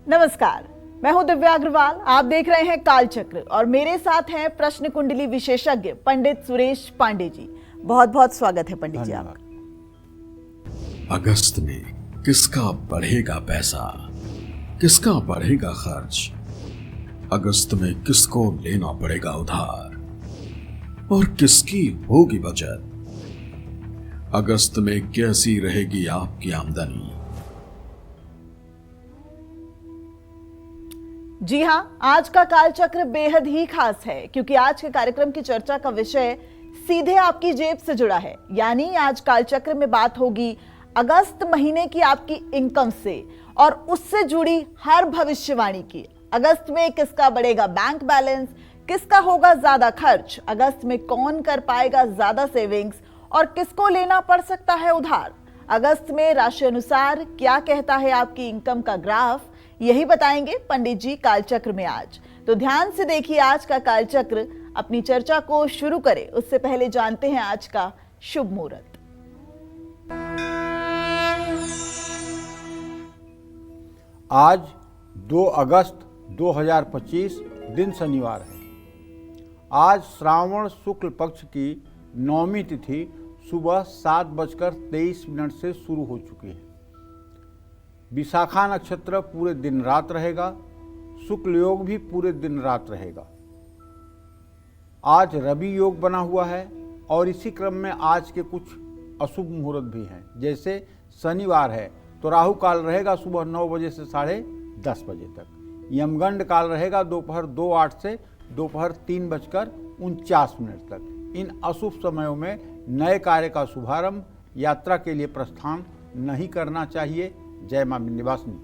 नमस्कार, मैं हूं दिव्या अग्रवाल। आप देख रहे हैं कालचक्र और मेरे साथ हैं प्रश्न कुंडली विशेषज्ञ पंडित सुरेश पांडे जी। बहुत बहुत स्वागत है पंडित जी आपका। अगस्त में किसका बढ़ेगा पैसा, किसका बढ़ेगा खर्च, अगस्त में किसको लेना पड़ेगा उधार और किसकी होगी बचत, अगस्त में कैसी रहेगी आपकी आमदनी। जी हां, आज का कालचक्र बेहद ही खास है क्योंकि आज के कार्यक्रम की चर्चा का विषय सीधे आपकी जेब से जुड़ा है। यानी आज कालचक्र में बात होगी अगस्त महीने की आपकी इनकम से और उससे जुड़ी हर भविष्यवाणी की। अगस्त में किसका बढ़ेगा बैंक बैलेंस, किसका होगा ज्यादा खर्च, अगस्त में कौन कर पाएगा ज्यादा सेविंग्स और किसको लेना पड़ सकता है उधार। अगस्त में राशि अनुसार क्या कहता है आपकी इनकम का ग्राफ, यही बताएंगे पंडित जी कालचक्र में आज। तो ध्यान से देखिए आज का कालचक्र। अपनी चर्चा को शुरू करें उससे पहले जानते हैं आज का शुभ मुहूर्त। आज 2 अगस्त 2025 दिन शनिवार है। आज श्रावण शुक्ल पक्ष की नौमी तिथि सुबह 7:23 से शुरू हो चुकी है। विशाखा नक्षत्र पूरे दिन रात रहेगा, शुक्ल योग भी पूरे दिन रात रहेगा। आज रवि योग बना हुआ है और इसी क्रम में आज के कुछ अशुभ मुहूर्त भी हैं। जैसे शनिवार है तो राहु काल रहेगा सुबह 9 बजे से 10:30 बजे तक। यमगंड काल रहेगा दोपहर 2:08 से दोपहर 3:49 तक। इन अशुभ समयों में नए कार्य का शुभारंभ, यात्रा के लिए प्रस्थान नहीं करना चाहिए। जय मां विंध्यवासिनी।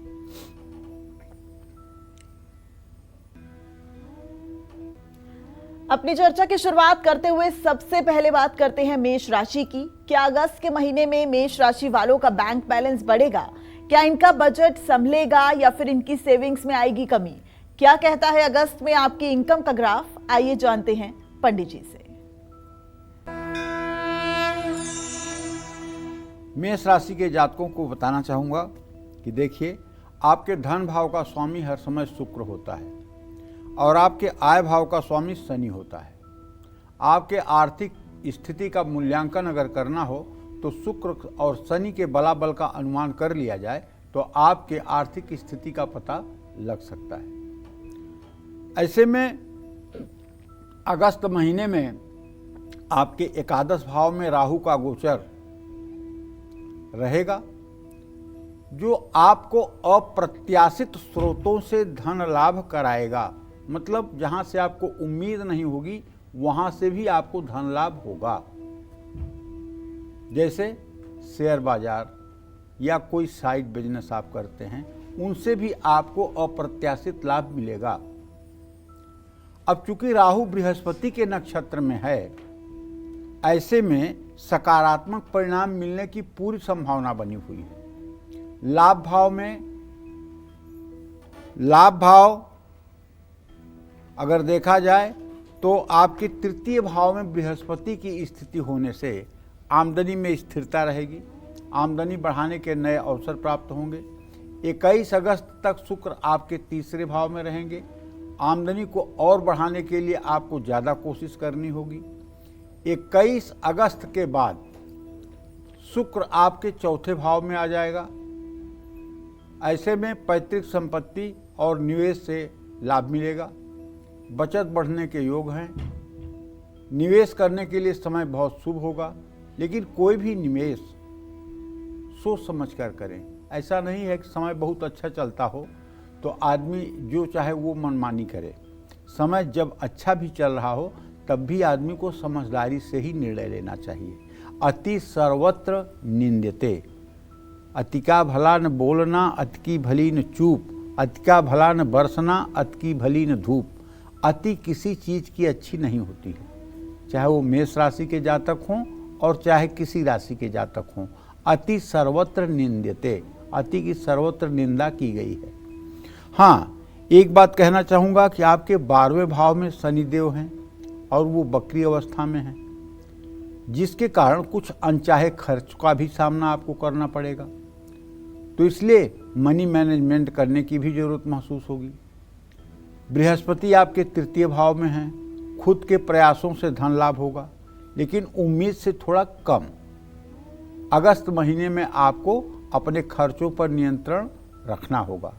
अपनी चर्चा की शुरुआत करते हुए सबसे पहले बात करते हैं मेष राशि की। क्या अगस्त के महीने में मेष राशि वालों का बैंक बैलेंस बढ़ेगा? क्या इनका बजट संभलेगा या फिर इनकी सेविंग्स में आएगी कमी? क्या कहता है अगस्त में आपकी इनकम का ग्राफ? आइए जानते हैं पंडित जी से। मेष राशि के जातकों को बताना चाहूंगा कि देखिए, आपके धन भाव का स्वामी हर समय शुक्र होता है और आपके आय भाव का स्वामी शनि होता है। आपके आर्थिक स्थिति का मूल्यांकन अगर करना हो तो शुक्र और शनि के बलाबल का अनुमान कर लिया जाए तो आपके आर्थिक स्थिति का पता लग सकता है। ऐसे में अगस्त महीने में आपके एकादश भाव में राहु का गोचर रहेगा, जो आपको अप्रत्याशित स्रोतों से धन लाभ कराएगा। मतलब जहां से आपको उम्मीद नहीं होगी वहां से भी आपको धन लाभ होगा। जैसे शेयर बाजार या कोई साइड बिजनेस आप करते हैं, उनसे भी आपको अप्रत्याशित लाभ मिलेगा। अब चूंकि राहु बृहस्पति के नक्षत्र में है, ऐसे में सकारात्मक परिणाम मिलने की पूरी संभावना बनी हुई है। लाभ भाव अगर देखा जाए तो आपके तृतीय भाव में बृहस्पति की स्थिति होने से आमदनी में स्थिरता रहेगी। आमदनी बढ़ाने के नए अवसर प्राप्त होंगे। 21 अगस्त तक शुक्र आपके तीसरे भाव में रहेंगे। आमदनी को और बढ़ाने के लिए आपको ज़्यादा कोशिश करनी होगी। 21 अगस्त के बाद शुक्र आपके चौथे भाव में आ जाएगा। ऐसे में पैतृक संपत्ति और निवेश से लाभ मिलेगा। बचत बढ़ने के योग हैं। निवेश करने के लिए समय बहुत शुभ होगा, लेकिन कोई भी निवेश सोच समझ कर करें। ऐसा नहीं है कि समय बहुत अच्छा चलता हो तो आदमी जो चाहे वो मनमानी करे। समय जब अच्छा भी चल रहा हो तब भी आदमी को समझदारी से ही निर्णय लेना चाहिए। अति सर्वत्र निंद्यते, अति का भला न बोलना, अति की भली न चूप, अति का भला न बरसना, अति की भली न धूप। अति किसी चीज़ की अच्छी नहीं होती है, चाहे वो मेष राशि के जातक हों और चाहे किसी राशि के जातक हों। अति सर्वत्र निंद्यते, अति की सर्वत्र निंदा की गई है। हाँ, एक बात कहना चाहूँगा कि आपके 12वें भाव में शनिदेव हैं और वो वक्री अवस्था में हैं, जिसके कारण कुछ अनचाहे खर्च का भी सामना आपको करना पड़ेगा। तो इसलिए मनी मैनेजमेंट करने की भी जरूरत महसूस होगी। बृहस्पति आपके तृतीय भाव में हैं, खुद के प्रयासों से धन लाभ होगा, लेकिन उम्मीद से थोड़ा कम। अगस्त महीने में आपको अपने खर्चों पर नियंत्रण रखना होगा।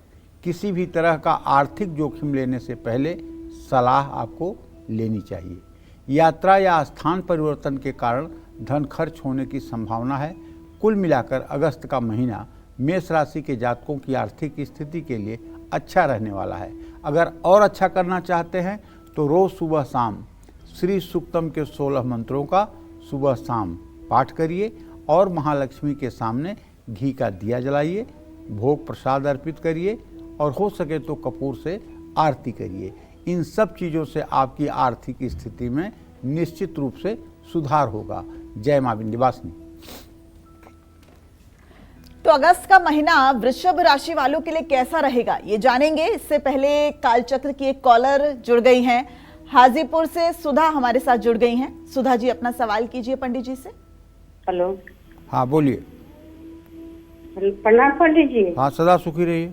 किसी भी तरह का आर्थिक जोखिम लेने से पहले सलाह आपको लेनी चाहिए। यात्रा या स्थान परिवर्तन के कारण धन खर्च होने की संभावना है। कुल मिलाकर अगस्त का महीना मेष राशि के जातकों की आर्थिक स्थिति के लिए अच्छा रहने वाला है। अगर और अच्छा करना चाहते हैं तो रोज सुबह शाम श्री सूक्तम के 16 मंत्रों का सुबह शाम पाठ करिए और महालक्ष्मी के सामने घी का दिया जलाइए, भोग प्रसाद अर्पित करिए और हो सके तो कपूर से आरती करिए। इन सब चीज़ों से आपकी आर्थिक स्थिति में निश्चित रूप से सुधार होगा। जय मां विंध्यवासिनी। तो अगस्त का महीना वृषभ राशि वालों के लिए कैसा रहेगा ये जानेंगे। इससे पहले कालचक्र की एक कॉलर जुड़ गई हैं, हाजीपुर से सुधा हमारे साथ जुड़ गई हैं। सुधा जी अपना सवाल कीजिए पंडित जी से। हेलो। हाँ बोलिए। प्रणाम पंडित जी। हाँ सदा सुखी रहिए।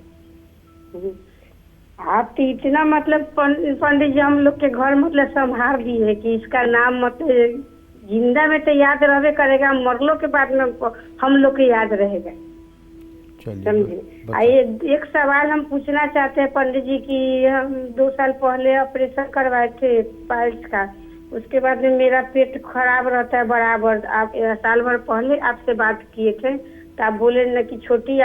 आप तो इतना मतलब पंडित जी हम लोग के घर मतलब संभाल दिए है कि इसका नाम मतलब जिंदा में तो याद रहबे करेगा, मरलो के बाद में हम लोग के याद रहेगा। समझे। आइए एक सवाल हम पूछना चाहते हैं पंडित जी की हम 2 साल पहले ऑपरेशन करवाए थे पाइल्स का, उसके बाद में मेरा पेट खराब रहता है बराबर। आप साल भर पहले आपसे बात किए थे तो आप बोले न कि छोटी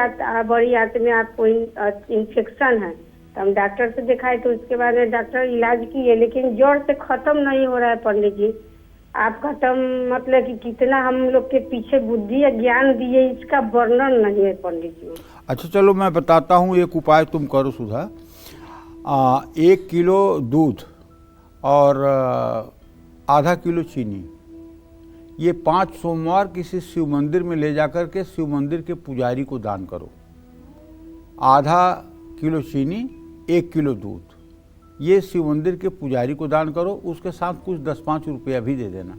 बड़ी आंत में आपको इन्फेक्शन है। तो हम डॉक्टर से दिखाए तो उसके बाद डॉक्टर इलाज किए, लेकिन जड़ से खत्म नहीं हो रहा है पंडित जी। आप खत्म मतलब कि कितना हम लोग के पीछे बुद्धि या ज्ञान दिए इसका वर्णन नहीं है पंडित जी। अच्छा चलो मैं बताता हूँ, एक उपाय तुम करो सुधा। 1 किलो दूध और आधा किलो चीनी, ये 5 सोमवार किसी शिव मंदिर में ले जाकर के शिव मंदिर के पुजारी को दान करो। आधा किलो चीनी, 1 किलो दूध, ये शिव मंदिर के पुजारी को दान करो। उसके साथ कुछ 10-5 रुपया भी दे देना।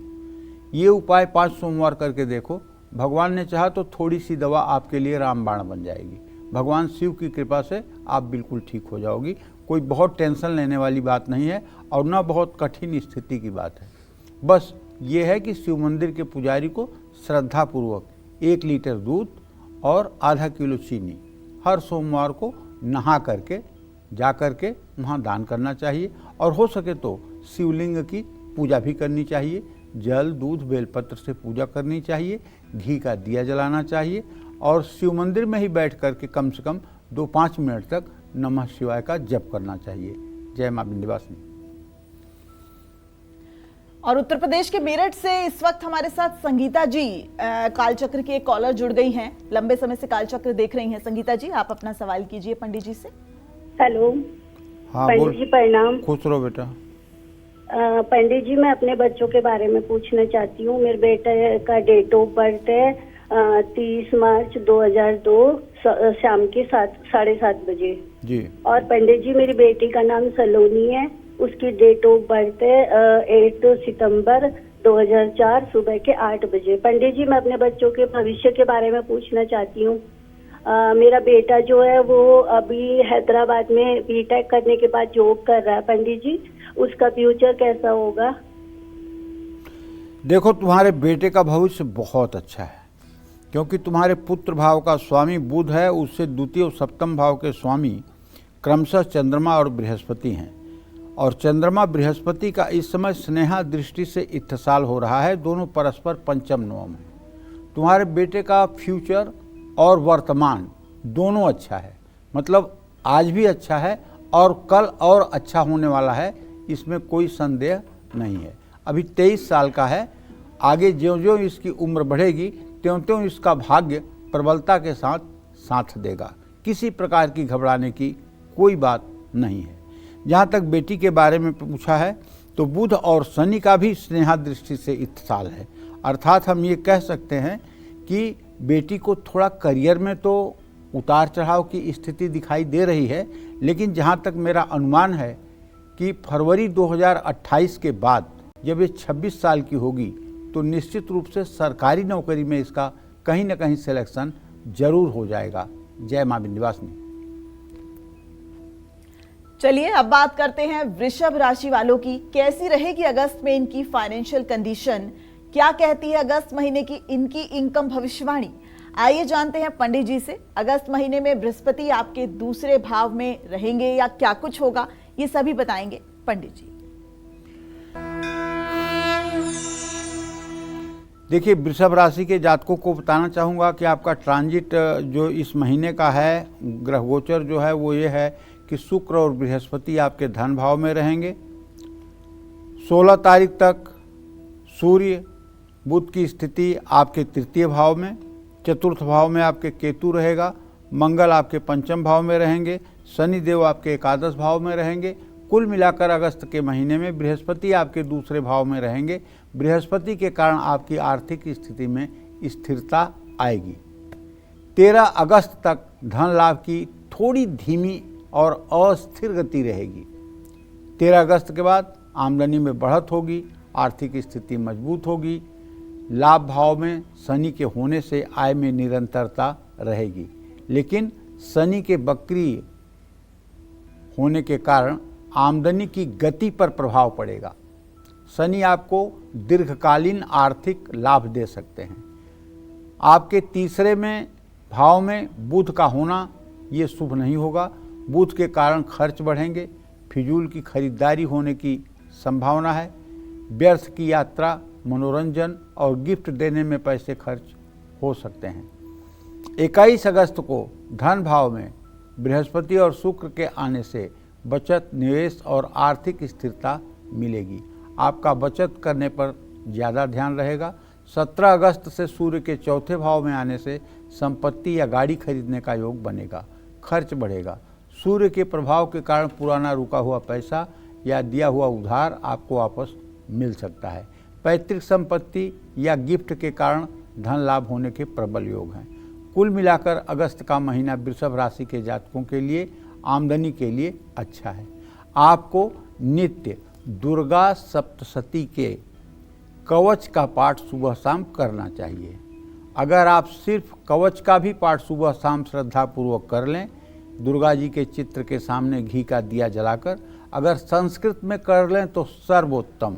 ये उपाय 5 सोमवार करके देखो। भगवान ने चाहा तो थोड़ी सी दवा आपके लिए रामबाण बन जाएगी। भगवान शिव की कृपा से आप बिल्कुल ठीक हो जाओगी। कोई बहुत टेंशन लेने वाली बात नहीं है और ना बहुत कठिन स्थिति की बात है। बस ये है कि शिव मंदिर के पुजारी को श्रद्धापूर्वक 1 लीटर दूध और आधा किलो चीनी हर सोमवार को नहा करके जा करके वहाँ दान करना चाहिए। और हो सके तो शिवलिंग की पूजा भी करनी चाहिए। जल दूध बेलपत्र से पूजा करनी चाहिए, घी का दिया जलाना चाहिए और शिव मंदिर में ही बैठ करके कम से कम 2-5 मिनट तक नमः शिवाय का जप करना चाहिए। जय मां विंध्यवासिनी। और उत्तर प्रदेश के मेरठ से इस वक्त हमारे साथ संगीता जी कालचक्र की एक कॉलर जुड़ गई हैं। लंबे समय से कालचक्र देख रही हैं। संगीता जी आप अपना सवाल कीजिए पंडित जी से। हेलो। हाँ पंडित जी प्रणाम। खुश रहो बेटा। पंडित जी मैं अपने बच्चों के बारे में पूछना चाहती हूँ। मेरे बेटे का डेट ऑफ बर्थ है 30 मार्च 2002 शाम के 7:30 बजे जी। और पंडित जी मेरी बेटी का नाम सलोनी है, उसकी डेट ऑफ बर्थ है 8 सितंबर 2004 सुबह के 8 बजे। पंडित जी मैं अपने बच्चों के भविष्य के बारे में पूछना चाहती हूँ। मेरा बेटा जो है वो अभी हैदराबाद में बीटेक करने के बाद जॉब कर रहा है। पंडित जी उसका फ्यूचर कैसा होगा? देखो तुम्हारे बेटे का भविष्य बहुत अच्छा है क्योंकि तुम्हारे पुत्र भाव का स्वामी बुध है, उससे द्वितीय और सप्तम भाव के स्वामी क्रमशः चंद्रमा और बृहस्पति हैं। और चंद्रमा बृहस्पति का इस समय स्नेहा दृष्टि से इत्तेसाल हो रहा है। दोनों परस्पर पंचम नवम है। तुम्हारे बेटे का फ्यूचर और वर्तमान दोनों अच्छा है, मतलब आज भी अच्छा है और कल और अच्छा होने वाला है, इसमें कोई संदेह नहीं है। अभी 23 साल का है। आगे ज्यों-ज्यों इसकी उम्र बढ़ेगी त्यों-त्यों इसका भाग्य प्रबलता के साथ साथ देगा। किसी प्रकार की घबराने की कोई बात नहीं है। जहाँ तक बेटी के बारे में पूछा है तो बुध और शनि का भी स्नेहा दृष्टि से इत्तेसाल है। अर्थात हम ये कह सकते हैं कि बेटी को थोड़ा करियर में तो उतार चढ़ाव की स्थिति दिखाई दे रही है, लेकिन जहाँ तक मेरा अनुमान है कि फरवरी 2028 के बाद जब ये 26 साल की होगी तो निश्चित रूप से सरकारी नौकरी में इसका कहीं ना कहीं सिलेक्शन जरूर हो जाएगा। जय मां विंध्यवासिनी। चलिए अब बात करते हैं वृषभ राशि वालों की। कैसी रहेगी अगस्त में इनकी फाइनेंशियल कंडीशन, क्या कहती है अगस्त महीने की इनकी इनकम भविष्यवाणी। आइए जानते हैं पंडित जी से, अगस्त महीने में बृहस्पति आपके दूसरे भाव में रहेंगे या क्या कुछ होगा, ये सभी बताएंगे पंडित जी। देखिए, वृषभ राशि के जातकों को बताना चाहूँगा कि आपका ट्रांजिट जो इस महीने का है, ग्रह गोचर जो है वो ये है कि शुक्र और बृहस्पति आपके धन भाव में रहेंगे। 16 तारीख तक सूर्य बुध की स्थिति आपके तृतीय भाव में, चतुर्थ भाव में आपके केतु रहेगा, मंगल आपके पंचम भाव में रहेंगे, शनिदेव आपके एकादश भाव में रहेंगे। कुल मिलाकर अगस्त के महीने में बृहस्पति आपके दूसरे भाव में रहेंगे। बृहस्पति के कारण आपकी आर्थिक स्थिति में स्थिरता आएगी। 13 अगस्त तक धन लाभ की थोड़ी धीमी और अस्थिर गति रहेगी। 13 अगस्त के बाद आमदनी में बढ़त होगी, आर्थिक स्थिति मजबूत होगी। लाभ भाव में शनि के होने से आय में निरंतरता रहेगी, लेकिन शनि के वक्री होने के कारण आमदनी की गति पर प्रभाव पड़ेगा। शनि आपको दीर्घकालीन आर्थिक लाभ दे सकते हैं। आपके तीसरे में भाव में बुध का होना ये शुभ नहीं होगा। बुध के कारण खर्च बढ़ेंगे, फिजूल की खरीदारी होने की संभावना है। व्यर्थ की यात्रा, मनोरंजन और गिफ्ट देने में पैसे खर्च हो सकते हैं। 21 अगस्त को धन भाव में बृहस्पति और शुक्र के आने से बचत, निवेश और आर्थिक स्थिरता मिलेगी। आपका बचत करने पर ज़्यादा ध्यान रहेगा। 17 अगस्त से सूर्य के चौथे भाव में आने से संपत्ति या गाड़ी खरीदने का योग बनेगा, खर्च बढ़ेगा। सूर्य के प्रभाव के कारण पुराना रुका हुआ पैसा या दिया हुआ उधार आपको वापस मिल सकता है। पैतृक संपत्ति या गिफ्ट के कारण धन लाभ होने के प्रबल योग हैं। कुल मिलाकर अगस्त का महीना वृषभ राशि के जातकों के लिए आमदनी के लिए अच्छा है। आपको नित्य दुर्गा सप्तशती के कवच का पाठ सुबह शाम करना चाहिए। अगर आप सिर्फ कवच का भी पाठ सुबह शाम श्रद्धापूर्वक कर लें, दुर्गा जी के चित्र के सामने घी का दिया जलाकर, अगर संस्कृत में कर लें तो सर्वोत्तम,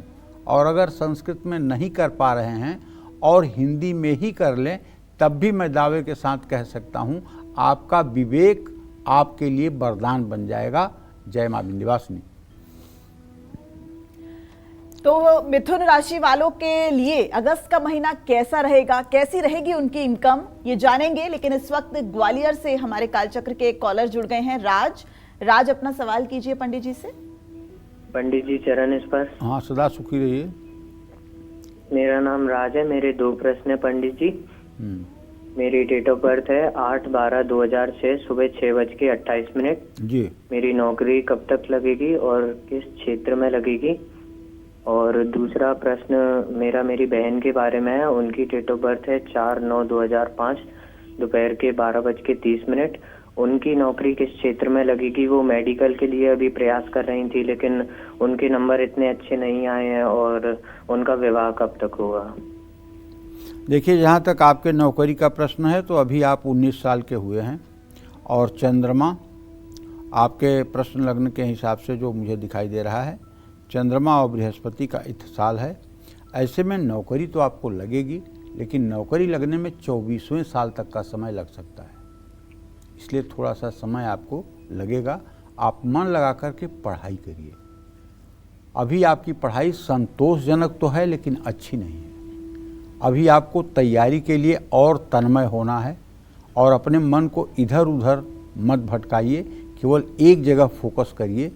और अगर संस्कृत में नहीं कर पा रहे हैं और हिंदी में ही कर लें, तब भी मैं दावे के साथ कह सकता हूँ आपका विवेक आपके लिए वरदान बन जाएगा। जय मां विंध्यवासिनी। तो मिथुन राशि वालों के लिए अगस्त का महीना कैसा रहेगा, कैसी रहेगी उनकी इनकम, ये जानेंगे। लेकिन इस वक्त ग्वालियर से हमारे कालचक्र के कॉलर जुड़ गए हैं, राज अपना सवाल कीजिए पंडित जी से। पंडित जी चरण स्पर्श। हाँ, सदा सुखी रहिए। मेरा नाम राज है। मेरे 2 प्रश्न है पंडित जी। मेरी डेट ऑफ बर्थ है 8/12/2006 सुबह 6:28 जी। मेरी नौकरी कब तक लगेगी और किस क्षेत्र में लगेगी। और दूसरा प्रश्न मेरा मेरी बहन के बारे में है। उनकी डेट ऑफ बर्थ है 4/9/2005 दोपहर के 12:30। उनकी नौकरी किस क्षेत्र में लगेगी। वो मेडिकल के लिए अभी प्रयास कर रही थी, लेकिन उनके नंबर इतने अच्छे नहीं आए हैं। और उनका विवाह कब तक होगा। देखिए, जहाँ तक आपके नौकरी का प्रश्न है तो अभी आप 19 साल के हुए हैं और चंद्रमा आपके प्रश्न लग्न के हिसाब से जो मुझे दिखाई दे रहा है, चंद्रमा और बृहस्पति का इत्तेसाल है। ऐसे में नौकरी तो आपको लगेगी, लेकिन नौकरी लगने में 24वें साल तक का समय लग सकता है, इसलिए थोड़ा सा समय आपको लगेगा। आप मन लगा करके पढ़ाई करिए। अभी आपकी पढ़ाई संतोषजनक तो है लेकिन अच्छी नहीं है। अभी आपको तैयारी के लिए और तन्मय होना है और अपने मन को इधर उधर मत भटकाइए, केवल एक जगह फोकस करिए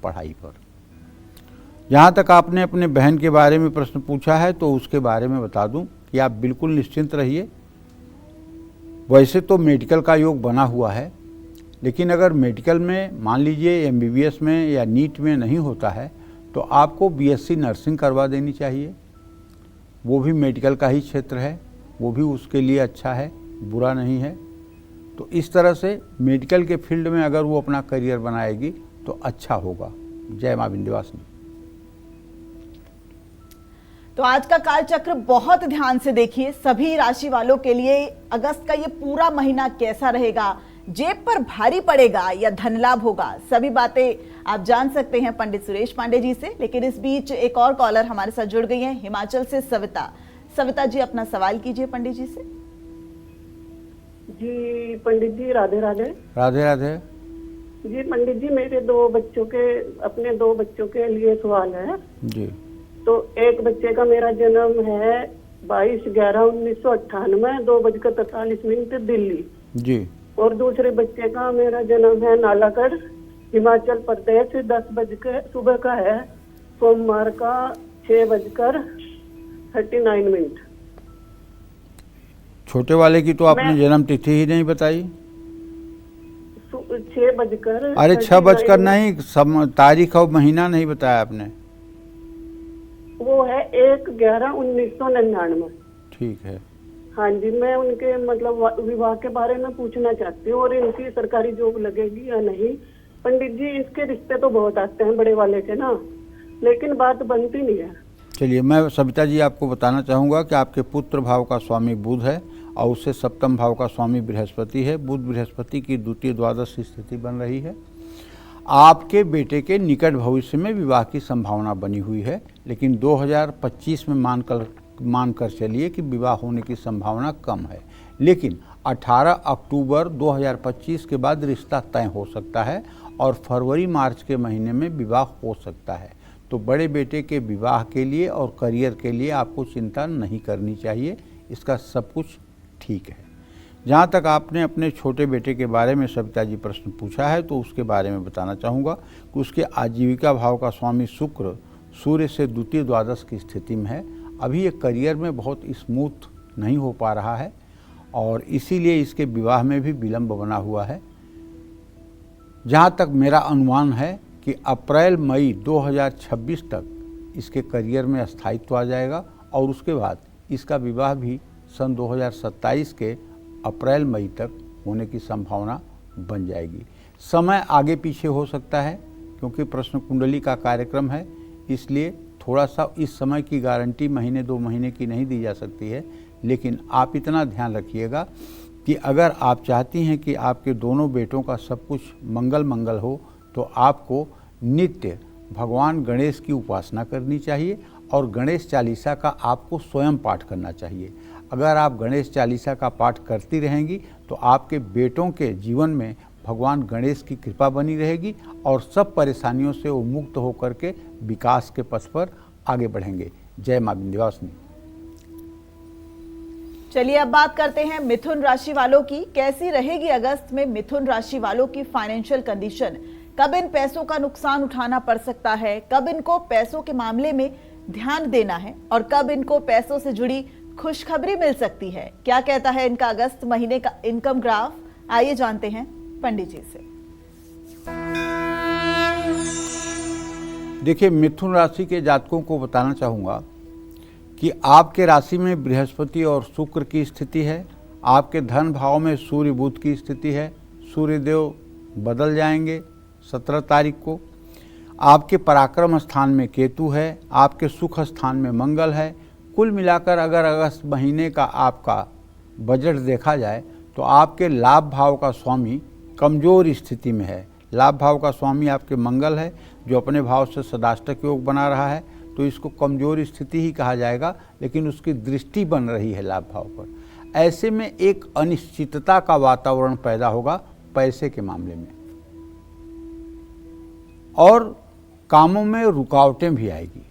पढ़ाई पर। जहाँ तक आपने अपने बहन के बारे में प्रश्न पूछा है तो उसके बारे में बता दूं कि आप बिल्कुल निश्चिंत रहिए। वैसे तो मेडिकल का योग बना हुआ है, लेकिन अगर मेडिकल में मान लीजिए MBBS में या नीट में नहीं होता है तो आपको BSc नर्सिंग करवा देनी चाहिए। वो भी मेडिकल का ही क्षेत्र है, वो भी उसके लिए अच्छा है, बुरा नहीं है। तो इस तरह से मेडिकल के फील्ड में अगर वो अपना करियर बनाएगी तो अच्छा होगा। जय मां विंध्यवासिनी। तो आज का कालचक्र बहुत ध्यान से देखिए। सभी राशि वालों के लिए अगस्त का ये पूरा महीना कैसा रहेगा, जेब पर भारी पड़ेगा या धन लाभ होगा, सभी बातें आप जान सकते हैं पंडित सुरेश पांडे जी से। लेकिन इस बीच एक और कॉलर हमारे साथ जुड़ गई हैं, हिमाचल से सविता। सविता जी, अपना सवाल कीजिए पंडित जी से। जी पंडित जी, राधे राधे। राधे राधे। जी पंडित जी, मेरे अपने दो बच्चों के लिए सवाल है जी। तो एक बच्चे का मेरा जन्म है 22/11/1998, 2:43 दिल्ली जी। और दूसरे बच्चे का मेरा जन्म है नालागढ़, हिमाचल प्रदेश, 10 बजे सुबह का है, सोमवार का 6:39। छोटे वाले की तो आपने जन्म तिथि ही नहीं बताई। 6 बजकर, अरे 6 बजकर नहीं, तारीख और महीना नहीं बताया आपने। वो है 1/11/1999। ठीक है। हाँ जी, मैं उनके मतलब विवाह के बारे में पूछना चाहती हूँ और इनकी सरकारी जॉब लगेगी या नहीं। पंडित जी, इसके रिश्ते तो बहुत आते हैं बड़े वाले के ना, लेकिन बात बनती नहीं है। चलिए, मैं सविता जी आपको बताना चाहूँगा कि आपके पुत्र भाव का स्वामी बुध है और उससे सप्तम भाव का स्वामी बृहस्पति है। बुध बृहस्पति की द्वितीय द्वादश स्थिति बन रही है। आपके बेटे के निकट भविष्य में विवाह की संभावना बनी हुई है, लेकिन 2025 में मानकर चलिए कि विवाह होने की संभावना कम है। लेकिन 18 अक्टूबर 2025 के बाद रिश्ता तय हो सकता है और फरवरी मार्च के महीने में विवाह हो सकता है। तो बड़े बेटे के विवाह के लिए और करियर के लिए आपको चिंता नहीं करनी चाहिए, इसका सब कुछ ठीक है। जहाँ तक आपने अपने छोटे बेटे के बारे में सविता जी प्रश्न पूछा है, तो उसके बारे में बताना चाहूँगा कि उसके आजीविका भाव का स्वामी शुक्र सूर्य से द्वितीय द्वादश की स्थिति में है। अभी ये करियर में बहुत स्मूथ नहीं हो पा रहा है और इसीलिए इसके विवाह में भी विलंब बना हुआ है। जहाँ तक मेरा अनुमान है कि अप्रैल मई 2026 तक इसके करियर में स्थायित्व आ जाएगा और उसके बाद इसका विवाह भी सन 2027 के अप्रैल मई तक होने की संभावना बन जाएगी। समय आगे पीछे हो सकता है क्योंकि प्रश्न कुंडली का कार्यक्रम है, इसलिए थोड़ा सा इस समय की गारंटी महीने 2 महीने की नहीं दी जा सकती है। लेकिन आप इतना ध्यान रखिएगा कि अगर आप चाहती हैं कि आपके दोनों बेटों का सब कुछ मंगल हो तो आपको नित्य भगवान गणेश की उपासना करनी चाहिए और गणेश चालीसा का आपको स्वयं पाठ करना चाहिए। अगर आप गणेश चालीसा का पाठ करती रहेंगी तो आपके बेटों के जीवन में भगवान गणेश की कृपा बनी रहेगी और सब परेशानियों से वो मुक्त होकर के विकास के पथ पर आगे बढ़ेंगे। जय मां विंध्यवासिनी। चलिए अब बात करते हैं मिथुन राशि वालों की। कैसी रहेगी अगस्त में मिथुन राशि वालों की फाइनेंशियल कंडीशन? कब इन पैसों का नुकसान उठाना पड़ सकता है, कब इनको पैसों के मामले में ध्यान देना है और कब इनको पैसों से जुड़ी खुशखबरी मिल सकती है? क्या कहता है इनका अगस्त महीने का इनकम ग्राफ? आइए जानते हैं पंडित जी से। देखिए, मिथुन राशि के जातकों को बताना चाहूँगा कि आपके राशि में बृहस्पति और शुक्र की स्थिति है। आपके धन भाव में सूर्य बुध की स्थिति है। सूर्यदेव बदल जाएंगे 17 तारीख को। आपके पराक्रम स्थान में केतु है, आपके सुख स्थान में मंगल है। कुल मिलाकर अगर अगस्त महीने का आपका बजट देखा जाए तो आपके लाभ भाव का स्वामी कमज़ोर स्थिति में है। लाभ भाव का स्वामी आपके मंगल है जो अपने भाव से सदाष्टक योग बना रहा है, तो इसको कमज़ोर स्थिति ही कहा जाएगा, लेकिन उसकी दृष्टि बन रही है लाभ भाव पर। ऐसे में एक अनिश्चितता का वातावरण पैदा होगा पैसे के मामले में और कामों में रुकावटें भी आएगी।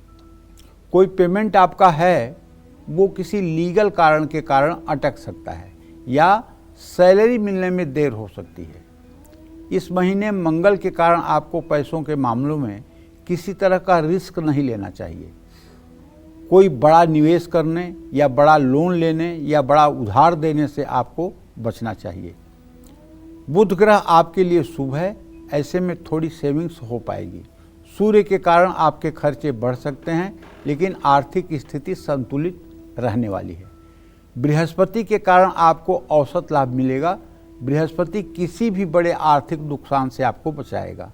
कोई पेमेंट आपका है वो किसी लीगल कारण के कारण अटक सकता है या सैलरी मिलने में देर हो सकती है। इस महीने मंगल के कारण आपको पैसों के मामलों में किसी तरह का रिस्क नहीं लेना चाहिए। कोई बड़ा निवेश करने या बड़ा लोन लेने या बड़ा उधार देने से आपको बचना चाहिए। बुध ग्रह आपके लिए शुभ है, ऐसे में थोड़ी सेविंग्स हो पाएगी। सूर्य के कारण आपके खर्चे बढ़ सकते हैं, लेकिन आर्थिक स्थिति संतुलित रहने वाली है। बृहस्पति के कारण आपको औसत लाभ मिलेगा। बृहस्पति किसी भी बड़े आर्थिक नुकसान से आपको बचाएगा।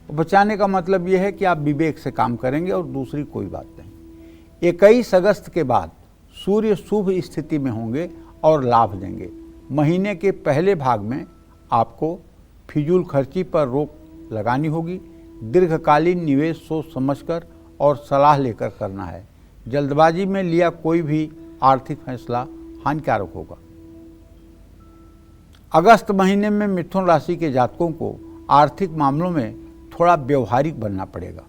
बचाने का मतलब यह है कि आप विवेक से काम करेंगे और दूसरी कोई बात नहीं। 21 अगस्त के बाद सूर्य शुभ स्थिति में होंगे और लाभ देंगे। महीने के पहले भाग में आपको फिजूल खर्ची पर रोक लगानी होगी। दीर्घकालीन निवेश सोच समझकर और सलाह लेकर करना है। जल्दबाजी में लिया कोई भी आर्थिक फैसला हानिकारक होगा। अगस्त महीने में मिथुन राशि के जातकों को आर्थिक मामलों में थोड़ा व्यवहारिक बनना पड़ेगा।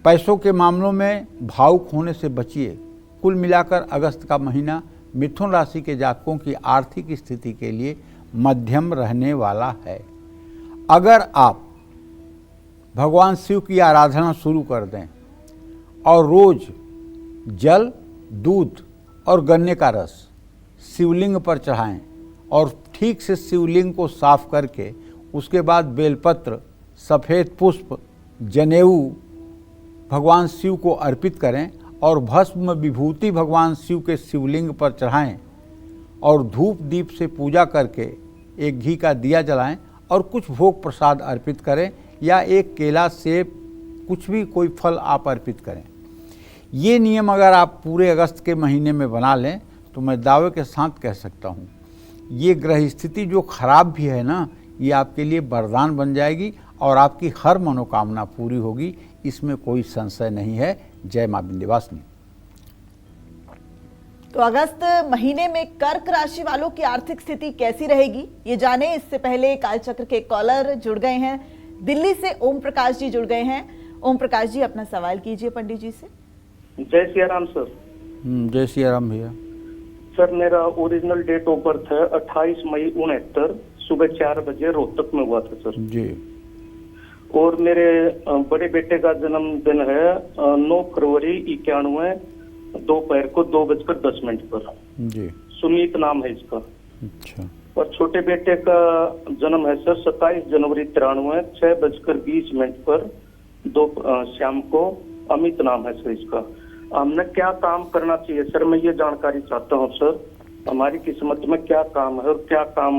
पैसों के मामलों में भावुक होने से बचिए। कुल मिलाकर अगस्त का महीना मिथुन राशि के जातकों की आर्थिक स्थिति के लिए मध्यम रहने वाला है। अगर आप भगवान शिव की आराधना शुरू कर दें और रोज जल, दूध और गन्ने का रस शिवलिंग पर चढ़ाएं और ठीक से शिवलिंग को साफ करके उसके बाद बेलपत्र, सफ़ेद पुष्प, जनेऊ भगवान शिव को अर्पित करें और भस्म विभूति भगवान शिव के शिवलिंग पर चढ़ाएं और धूप दीप से पूजा करके एक घी का दिया जलाएं और कुछ भोग प्रसाद अर्पित करें या एक केला, सेब, कुछ भी कोई फल आप अर्पित करें। ये नियम अगर आप पूरे अगस्त के महीने में बना लें तो मैं दावे के साथ कह सकता हूँ ये ग्रह स्थिति जो खराब भी है ना, ये आपके लिए वरदान बन जाएगी और आपकी हर मनोकामना पूरी होगी, इसमें कोई संशय नहीं है। जय मां विंध्यवासिनी। तो अगस्त महीने में कर्क राशि वालों की आर्थिक स्थिति कैसी रहेगी, ये जाने इससे पहले कालचक्र के कॉलर जुड़ गए हैं। दिल्ली से ओम प्रकाश जी जुड़ गए हैं। ओम प्रकाश जी, अपना सवाल कीजिए पंडित जी से। जय सिया राम सर। जय सिया राम भैया। सर, मेरा ओरिजिनल डेट ऑफ बर्थ है 28 मई 69, सुबह 4 बजे रोहतक में हुआ था सर जी। और मेरे बड़े बेटे का जन्मदिन है 9 फरवरी 91, दोपहर को 2:10 पर जी। सुमीत नाम है इसका। अच्छा। और छोटे बेटे का जन्म है सर 27 जनवरी 93, 6:20 पर शाम को। अमित नाम है सर इसका। हमने क्या काम करना चाहिए सर, मैं ये जानकारी चाहता हूँ सर। हमारी किस्मत में क्या काम है और क्या काम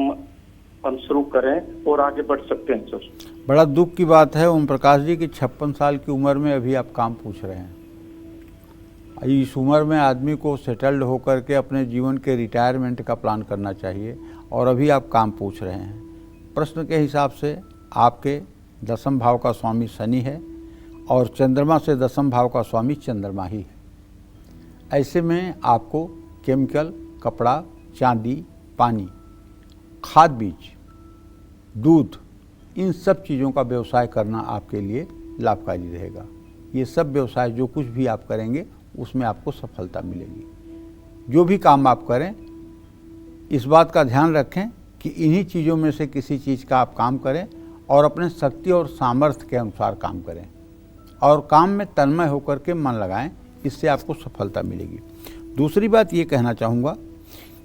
हम शुरू करें और आगे बढ़ सकते हैं सर। बड़ा दुख की बात है ओम प्रकाश जी की 56 साल की उम्र में अभी आप काम पूछ रहे हैं। इस उम्र में आदमी को सेटल्ड होकर के अपने जीवन के रिटायरमेंट का प्लान करना चाहिए और अभी आप काम पूछ रहे हैं। प्रश्न के हिसाब से आपके 10वें भाव का स्वामी शनि है और चंद्रमा से 10वें भाव का स्वामी चंद्रमा ही है। ऐसे में आपको केमिकल, कपड़ा, चांदी, पानी, खाद बीज, दूध, इन सब चीज़ों का व्यवसाय करना आपके लिए लाभकारी रहेगा। ये सब व्यवसाय जो कुछ भी आप करेंगे उसमें आपको सफलता मिलेगी। जो भी काम आप करें इस बात का ध्यान रखें कि इन्हीं चीज़ों में से किसी चीज़ का आप काम करें और अपने शक्ति और सामर्थ्य के अनुसार काम करें और काम में तन्मय होकर के मन लगाएं, इससे आपको सफलता मिलेगी। दूसरी बात ये कहना चाहूँगा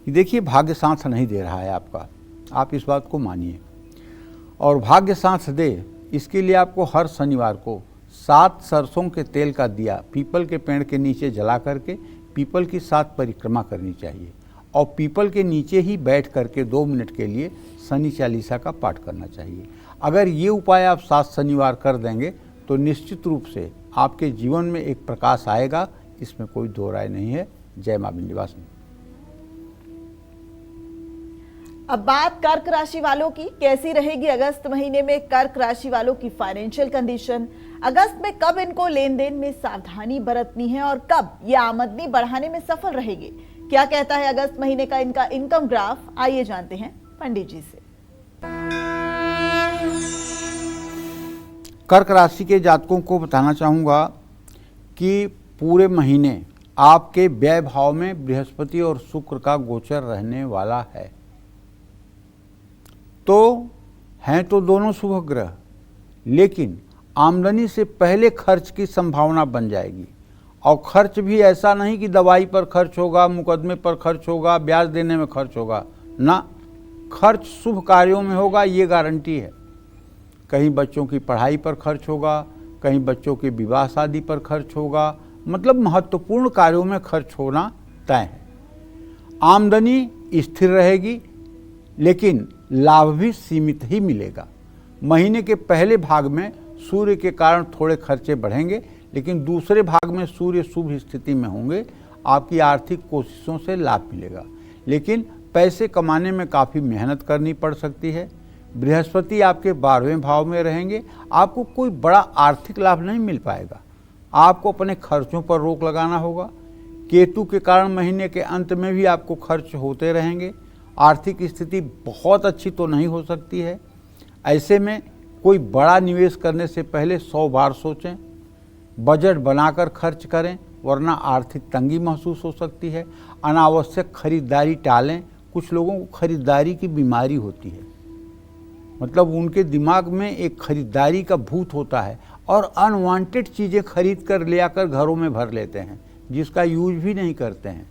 कि देखिए भाग्य साथ नहीं दे रहा है आपका, आप इस बात को मानिए और भाग्य साथ दे इसके लिए आपको हर शनिवार को 7 सरसों के तेल का दिया पीपल के पेड़ के नीचे जला करके पीपल की 7 परिक्रमा करनी चाहिए और पीपल के नीचे ही बैठ करके 2 मिनट के लिए शनि चालीसा का पाठ करना चाहिए। अगर ये उपाय आप 7 शनिवार कर देंगे तो निश्चित रूप से आपके जीवन में एक प्रकाश आएगा, इसमें कोई दो राय नहीं है। जय मां विंध्यवासिनी। अब बात कर्क राशि वालों की, कैसी रहेगी अगस्त महीने में कर्क राशि वालों की फाइनेंशियल कंडीशन। अगस्त में कब इनको लेन देन में सावधानी बरतनी है और कब ये आमदनी बढ़ाने में सफल रहेंगे, क्या कहता है अगस्त महीने का इनका इनकम ग्राफ, आइए जानते हैं पंडित जी से। कर्क राशि के जातकों को बताना चाहूँगा कि पूरे महीने आपके व्यय भाव में बृहस्पति और शुक्र का गोचर रहने वाला है। तो हैं तो दोनों शुभ ग्रह, लेकिन आमदनी से पहले खर्च की संभावना बन जाएगी और खर्च भी ऐसा नहीं कि दवाई पर खर्च होगा, मुकदमे पर खर्च होगा, ब्याज देने में खर्च होगा, ना, खर्च शुभ कार्यों में होगा, ये गारंटी है। कहीं बच्चों की पढ़ाई पर खर्च होगा, कहीं बच्चों के विवाह शादी पर खर्च होगा, मतलब महत्वपूर्ण कार्यों में खर्च होना तय है। आमदनी स्थिर रहेगी लेकिन लाभ भी सीमित ही मिलेगा। महीने के पहले भाग में सूर्य के कारण थोड़े खर्चे बढ़ेंगे, लेकिन दूसरे भाग में सूर्य शुभ स्थिति में होंगे, आपकी आर्थिक कोशिशों से लाभ मिलेगा। लेकिन पैसे कमाने में काफ़ी मेहनत करनी पड़ सकती है। बृहस्पति आपके 12वें भाव में रहेंगे, आपको कोई बड़ा आर्थिक लाभ नहीं मिल पाएगा। आपको अपने खर्चों पर रोक लगाना होगा। केतु के कारण महीने के अंत में भी आपको खर्च होते रहेंगे। आर्थिक स्थिति बहुत अच्छी तो नहीं हो सकती है। ऐसे में कोई बड़ा निवेश करने से पहले 100 बार सोचें, बजट बनाकर खर्च करें, वरना आर्थिक तंगी महसूस हो सकती है। अनावश्यक खरीदारी टालें। कुछ लोगों को खरीदारी की बीमारी होती है, मतलब उनके दिमाग में एक खरीदारी का भूत होता है और अनवांटेड चीज़ें खरीद कर ले आकर घरों में भर लेते हैं, जिसका यूज भी नहीं करते हैं।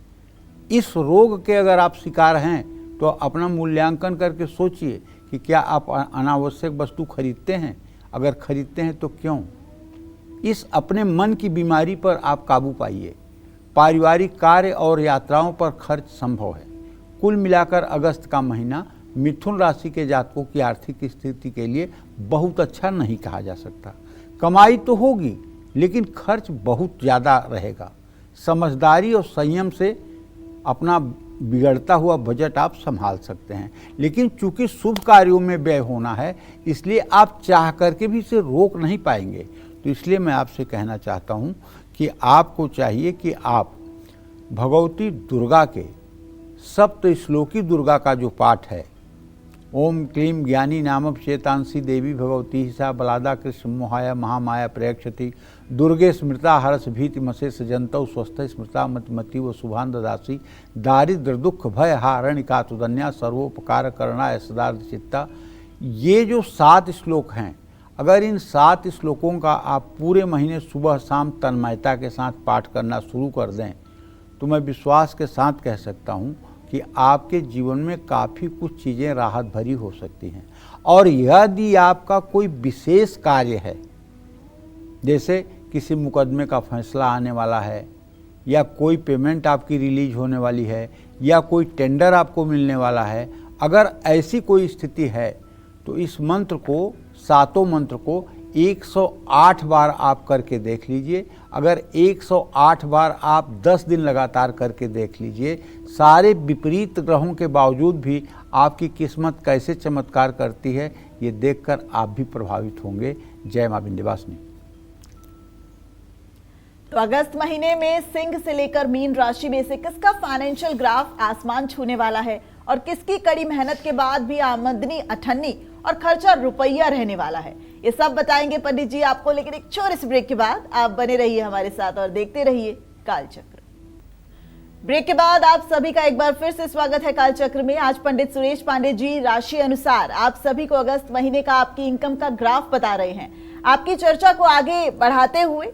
इस रोग के अगर आप शिकार हैं तो अपना मूल्यांकन करके सोचिए कि क्या आप अनावश्यक वस्तु खरीदते हैं। अगर खरीदते हैं तो क्यों। इस अपने मन की बीमारी पर आप काबू पाइए। पारिवारिक कार्य और यात्राओं पर खर्च संभव है। कुल मिलाकर अगस्त का महीना मिथुन राशि के जातकों की आर्थिक स्थिति के लिए बहुत अच्छा नहीं कहा जा सकता। कमाई तो होगी लेकिन खर्च बहुत ज़्यादा रहेगा। समझदारी और संयम से अपना बिगड़ता हुआ बजट आप संभाल सकते हैं, लेकिन चूंकि शुभ कार्यों में व्यय होना है इसलिए आप चाह करके भी इसे रोक नहीं पाएंगे। तो इसलिए मैं आपसे कहना चाहता हूं कि आपको चाहिए कि आप भगवती दुर्गा के सप्त श्लोकी दुर्गा का जो पाठ है, ओम क्लीं ज्ञानी नामप चेतांसी देवी भगवती हिसा बलादा कृष्ण मोहाया महामाया प्रयक्षति दुर्गे स्मृता हरस भीति मशेष जंतौ स्वस्थ स्मृता मति व शुभान ददासी दारिद्र दुख भय हारणिका तुदन्या सर्वोपकार करना सदार्थ चित्ता। ये जो 7 श्लोक हैं, अगर इन 7 श्लोकों का आप पूरे महीने सुबह शाम तन्मयता के साथ पाठ करना शुरू कर दें तो मैं विश्वास के साथ कह सकता हूँ कि आपके जीवन में काफ़ी कुछ चीज़ें राहत भरी हो सकती हैं। और यदि आपका कोई विशेष कार्य है, जैसे किसी मुकदमे का फैसला आने वाला है, या कोई पेमेंट आपकी रिलीज होने वाली है, या कोई टेंडर आपको मिलने वाला है, अगर ऐसी कोई स्थिति है तो इस मंत्र को, 7 मंत्र को 108 बार आप करके देख लीजिए। अगर 108 बार आप 10 दिन लगातार करके देख लीजिए, सारे विपरीत ग्रहों के बावजूद भी आपकी किस्मत कैसे चमत्कार करती है ये देखकर आप भी प्रभावित होंगे। जय मां विंध्यवासिनी। तो अगस्त महीने में सिंह से लेकर मीन राशि में से किसका फाइनेंशियल ग्राफ आसमान छूने वाला है और किसकी कड़ी मेहनत के बाद भी आमदनी अठन्नी और खर्चा रुपया रहने वाला है, ये सब बताएंगे पंडित जी आपको। लेकिन एक छोटे से ब्रेक के बाद आप बने रहिए हमारे साथ और देखते रहिए कालचक्र। ब्रेक के बाद आप सभी का एक बार फिर से स्वागत है कालचक्र में। आज पंडित सुरेश पांडे जी राशि अनुसार आप सभी को अगस्त महीने का आपकी इनकम का ग्राफ बता रहे हैं। आपकी चर्चा को आगे बढ़ाते हुए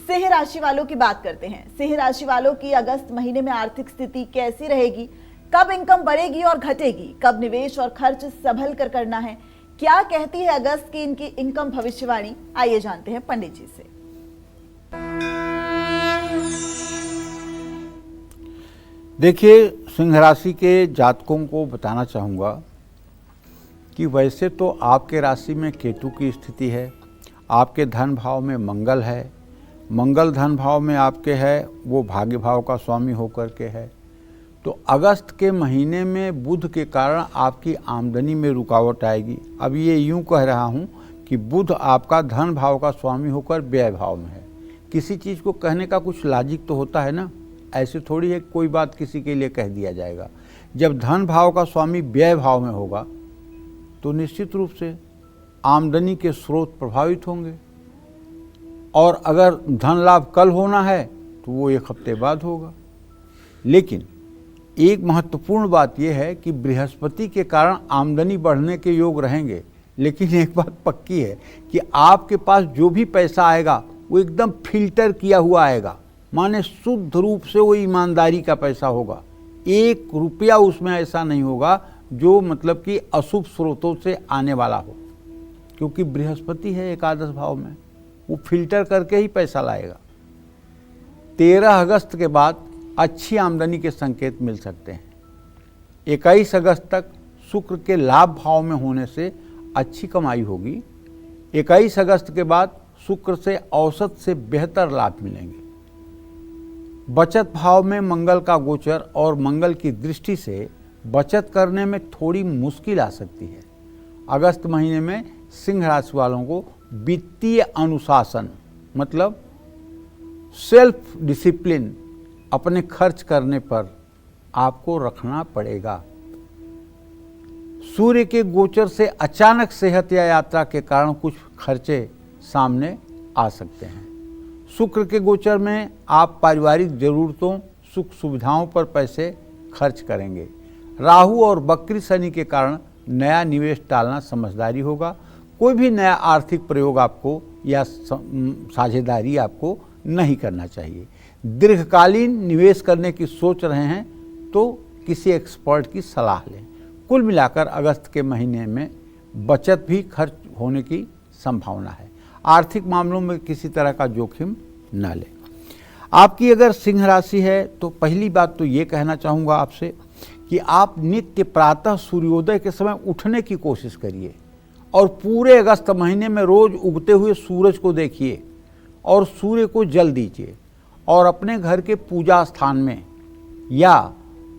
सिंह राशि वालों की बात करते हैं। सिंह राशि वालों की अगस्त महीने में आर्थिक स्थिति कैसी रहेगी, कब इनकम बढ़ेगी और घटेगी, कब निवेश और खर्च संभल कर करना है, क्या कहती है अगस्त की इनकी इनकम भविष्यवाणी, आइए जानते हैं पंडित जी से। देखिए, सिंह राशि के जातकों को बताना चाहूँगा कि वैसे तो आपके राशि में केतु की स्थिति है, आपके धन भाव में मंगल है, मंगल धन भाव में आपके है, वो भाग्य भाव का स्वामी होकर के है। तो अगस्त के महीने में बुध के कारण आपकी आमदनी में रुकावट आएगी। अब ये यूं कह रहा हूं कि बुध आपका धन भाव का स्वामी होकर व्यय भाव में है। किसी चीज़ को कहने का कुछ लॉजिक तो होता है ना, ऐसे थोड़ी है कोई बात किसी के लिए कह दिया जाएगा। जब धन भाव का स्वामी व्यय भाव में होगा तो निश्चित रूप से आमदनी के स्रोत प्रभावित होंगे, और अगर धन लाभ कल होना है तो वो 1 हफ्ते बाद होगा। लेकिन एक महत्वपूर्ण बात यह है कि बृहस्पति के कारण आमदनी बढ़ने के योग रहेंगे, लेकिन एक बात पक्की है कि आपके पास जो भी पैसा आएगा वो एकदम फिल्टर किया हुआ आएगा, माने शुद्ध रूप से वो ईमानदारी का पैसा होगा। 1 रुपया उसमें ऐसा नहीं होगा जो मतलब कि अशुभ स्रोतों से आने वाला हो, क्योंकि बृहस्पति है एकादश भाव में, वो फिल्टर करके ही पैसा लाएगा। 13 अगस्त के बाद अच्छी आमदनी के संकेत मिल सकते हैं। 21 अगस्त तक शुक्र के लाभ भाव में होने से अच्छी कमाई होगी। 21 अगस्त के बाद शुक्र से औसत से बेहतर लाभ मिलेंगे। बचत भाव में मंगल का गोचर और मंगल की दृष्टि से बचत करने में थोड़ी मुश्किल आ सकती है। अगस्त महीने में सिंह राशि वालों को वित्तीय अनुशासन मतलब सेल्फ डिसिप्लिन अपने खर्च करने पर आपको रखना पड़ेगा। सूर्य के गोचर से अचानक सेहत या यात्रा के कारण कुछ खर्चे सामने आ सकते हैं। शुक्र के गोचर में आप पारिवारिक जरूरतों सुख सुविधाओं पर पैसे खर्च करेंगे। राहु और बकरी शनि के कारण नया निवेश टालना समझदारी होगा। कोई भी नया आर्थिक प्रयोग आपको या साझेदारी आपको नहीं करना चाहिए। दीर्घकालीन निवेश करने की सोच रहे हैं तो किसी एक्सपर्ट की सलाह लें। कुल मिलाकर अगस्त के महीने में बचत भी खर्च होने की संभावना है। आर्थिक मामलों में किसी तरह का जोखिम न लें। आपकी अगर सिंह राशि है तो पहली बात तो ये कहना चाहूँगा आपसे कि आप नित्य प्रातः सूर्योदय के समय उठने की कोशिश करिए और पूरे अगस्त महीने में रोज उगते हुए सूरज को देखिए और सूर्य को जल दीजिए और अपने घर के पूजा स्थान में या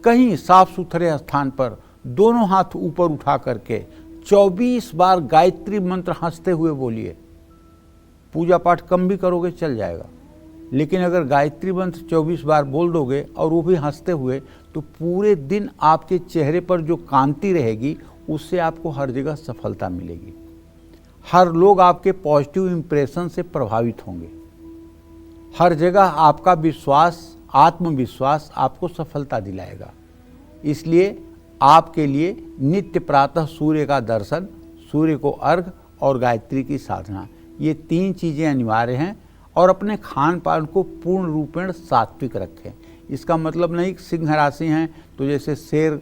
कहीं साफ सुथरे स्थान पर दोनों हाथ ऊपर उठा करके 24 बार गायत्री मंत्र हंसते हुए बोलिए। पूजा पाठ कम भी करोगे चल जाएगा, लेकिन अगर गायत्री मंत्र 24 बार बोल दोगे और वो भी हंसते हुए तो पूरे दिन आपके चेहरे पर जो कांति रहेगी उससे आपको हर जगह सफलता मिलेगी। हर लोग आपके पॉजिटिव इंप्रेशन से प्रभावित होंगे। हर जगह आपका विश्वास आत्मविश्वास आपको सफलता दिलाएगा। इसलिए आपके लिए नित्य प्रातः सूर्य का दर्शन, सूर्य को अर्घ और गायत्री की साधना, ये 3 चीज़ें अनिवार्य हैं। और अपने खान पान को पूर्ण रूपेण सात्विक रखें। इसका मतलब नहीं कि सिंह राशि हैं तो जैसे शेर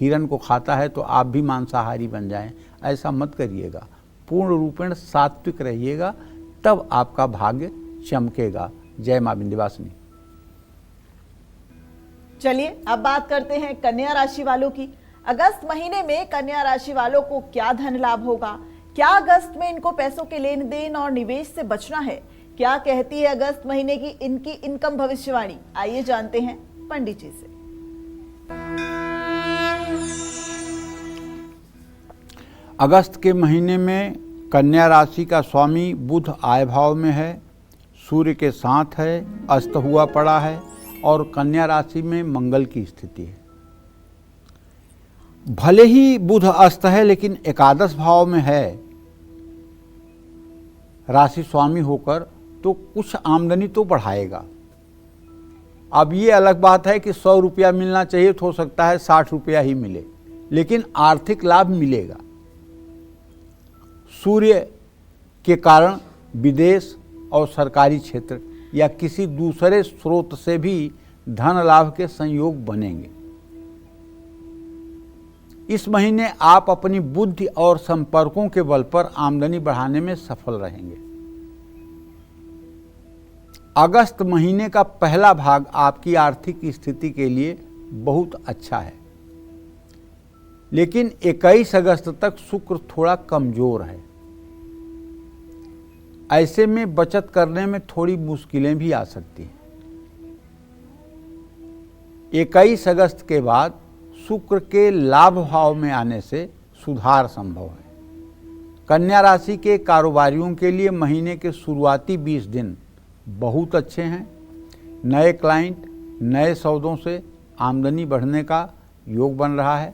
हिरन को खाता है तो आप भी मांसाहारी बन जाएं, ऐसा मत करिएगा। पूर्ण रूपेण सात्विक रहिएगा, तब आपका भाग्य चमकेगा। जय मां विंध्यवासिनी। चलिए अब बात करते हैं कन्या राशि वालों की। अगस्त महीने में कन्या राशि वालों को क्या धन लाभ होगा? क्या अगस्त में इनको पैसों के लेन देन और निवेश से बचना है? क्या कहती है अगस्त महीने की इनकी इनकम भविष्यवाणी? आइए जानते हैं पंडित जी से। अगस्त के महीने में कन्या राशि का स्वामी बुध आय भाव में है, सूर्य के साथ है, अस्त हुआ पड़ा है और कन्या राशि में मंगल की स्थिति है। भले ही बुध अस्त है लेकिन एकादश भाव में है राशि स्वामी होकर, तो कुछ आमदनी तो बढ़ाएगा। अब ये अलग बात है कि 100 रुपया मिलना चाहिए तो हो सकता है 60 रुपया ही मिले, लेकिन आर्थिक लाभ मिलेगा। सूर्य के कारण विदेश और सरकारी क्षेत्र या किसी दूसरे स्रोत से भी धन लाभ के संयोग बनेंगे। इस महीने आप अपनी बुद्धि और संपर्कों के बल पर आमदनी बढ़ाने में सफल रहेंगे। अगस्त महीने का पहला भाग आपकी आर्थिक स्थिति के लिए बहुत अच्छा है, लेकिन 21 अगस्त तक शुक्र थोड़ा कमजोर है। ऐसे में बचत करने में थोड़ी मुश्किलें भी आ सकती हैं। 21 अगस्त के बाद शुक्र के लाभ भाव में आने से सुधार संभव है। कन्या राशि के कारोबारियों के लिए महीने के शुरुआती 20 दिन बहुत अच्छे हैं। नए क्लाइंट, नए सौदों से आमदनी बढ़ने का योग बन रहा है।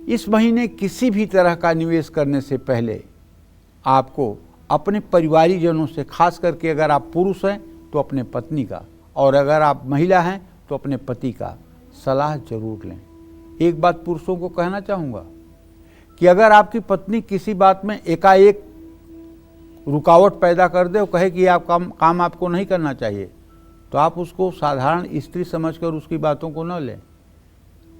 इस महीने किसी भी तरह का निवेश करने से पहले आपको अपने परिवारीजनों से, खास करके अगर आप पुरुष हैं तो अपने पत्नी का, और अगर आप महिला हैं तो अपने पति का सलाह जरूर लें। एक बात पुरुषों को कहना चाहूँगा कि अगर आपकी पत्नी किसी बात में एकाएक रुकावट पैदा कर दे और कहे कि आप काम आपको नहीं करना चाहिए, तो आप उसको साधारण स्त्री समझकर उसकी बातों को न लें।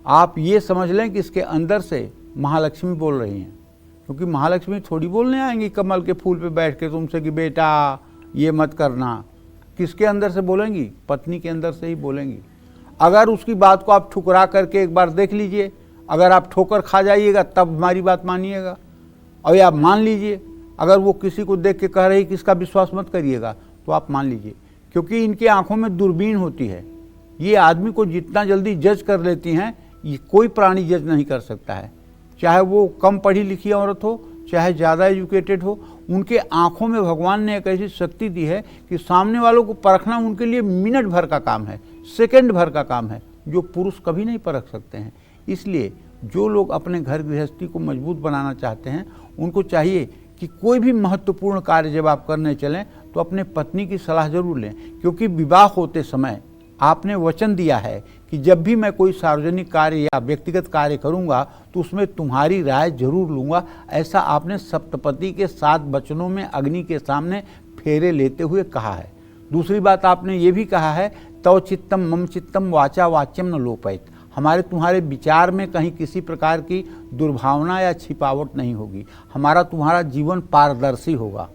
आप ये समझ लें कि इसके अंदर से महालक्ष्मी बोल रही हैं, क्योंकि महालक्ष्मी थोड़ी बोलने आएंगी कमल के फूल पे बैठ के तुमसे कि बेटा ये मत करना। किसके अंदर से बोलेंगी? पत्नी के अंदर से ही बोलेंगी। अगर उसकी बात को आप ठुकरा करके एक बार देख लीजिए, अगर आप ठोकर खा जाइएगा तब हमारी बात मानिएगा, और आप मान लीजिए। अगर वो किसी को देख के कह रही कि इसका विश्वास मत करिएगा तो आप मान लीजिए, क्योंकि इनकी आंखों में दूरबीन होती है। ये आदमी को जितना जल्दी जज कर लेती हैं, ये कोई प्राणी जज नहीं कर सकता है, चाहे वो कम पढ़ी लिखी औरत हो, चाहे ज़्यादा एजुकेटेड हो। उनके आँखों में भगवान ने एक ऐसी शक्ति दी है कि सामने वालों को परखना उनके लिए मिनट भर का काम है, सेकंड भर का काम है, जो पुरुष कभी नहीं परख सकते हैं। इसलिए जो लोग अपने घर गृहस्थी को मजबूत बनाना चाहते हैं, उनको चाहिए कि कोई भी महत्वपूर्ण कार्य जब आप करने चलें तो अपने पत्नी की सलाह जरूर लें, क्योंकि विवाह होते समय आपने वचन दिया है कि जब भी मैं कोई सार्वजनिक कार्य या व्यक्तिगत कार्य करूंगा तो उसमें तुम्हारी राय जरूर लूंगा। ऐसा आपने सप्तपदी के 7 वचनों में अग्नि के सामने फेरे लेते हुए कहा है। दूसरी बात आपने ये भी कहा है, तव चित्तम मम चित्तम वाचा वाच्यम न लोपैत, हमारे तुम्हारे विचार में कहीं किसी प्रकार की दुर्भावना या छिपावट नहीं होगी, हमारा तुम्हारा जीवन पारदर्शी होगा।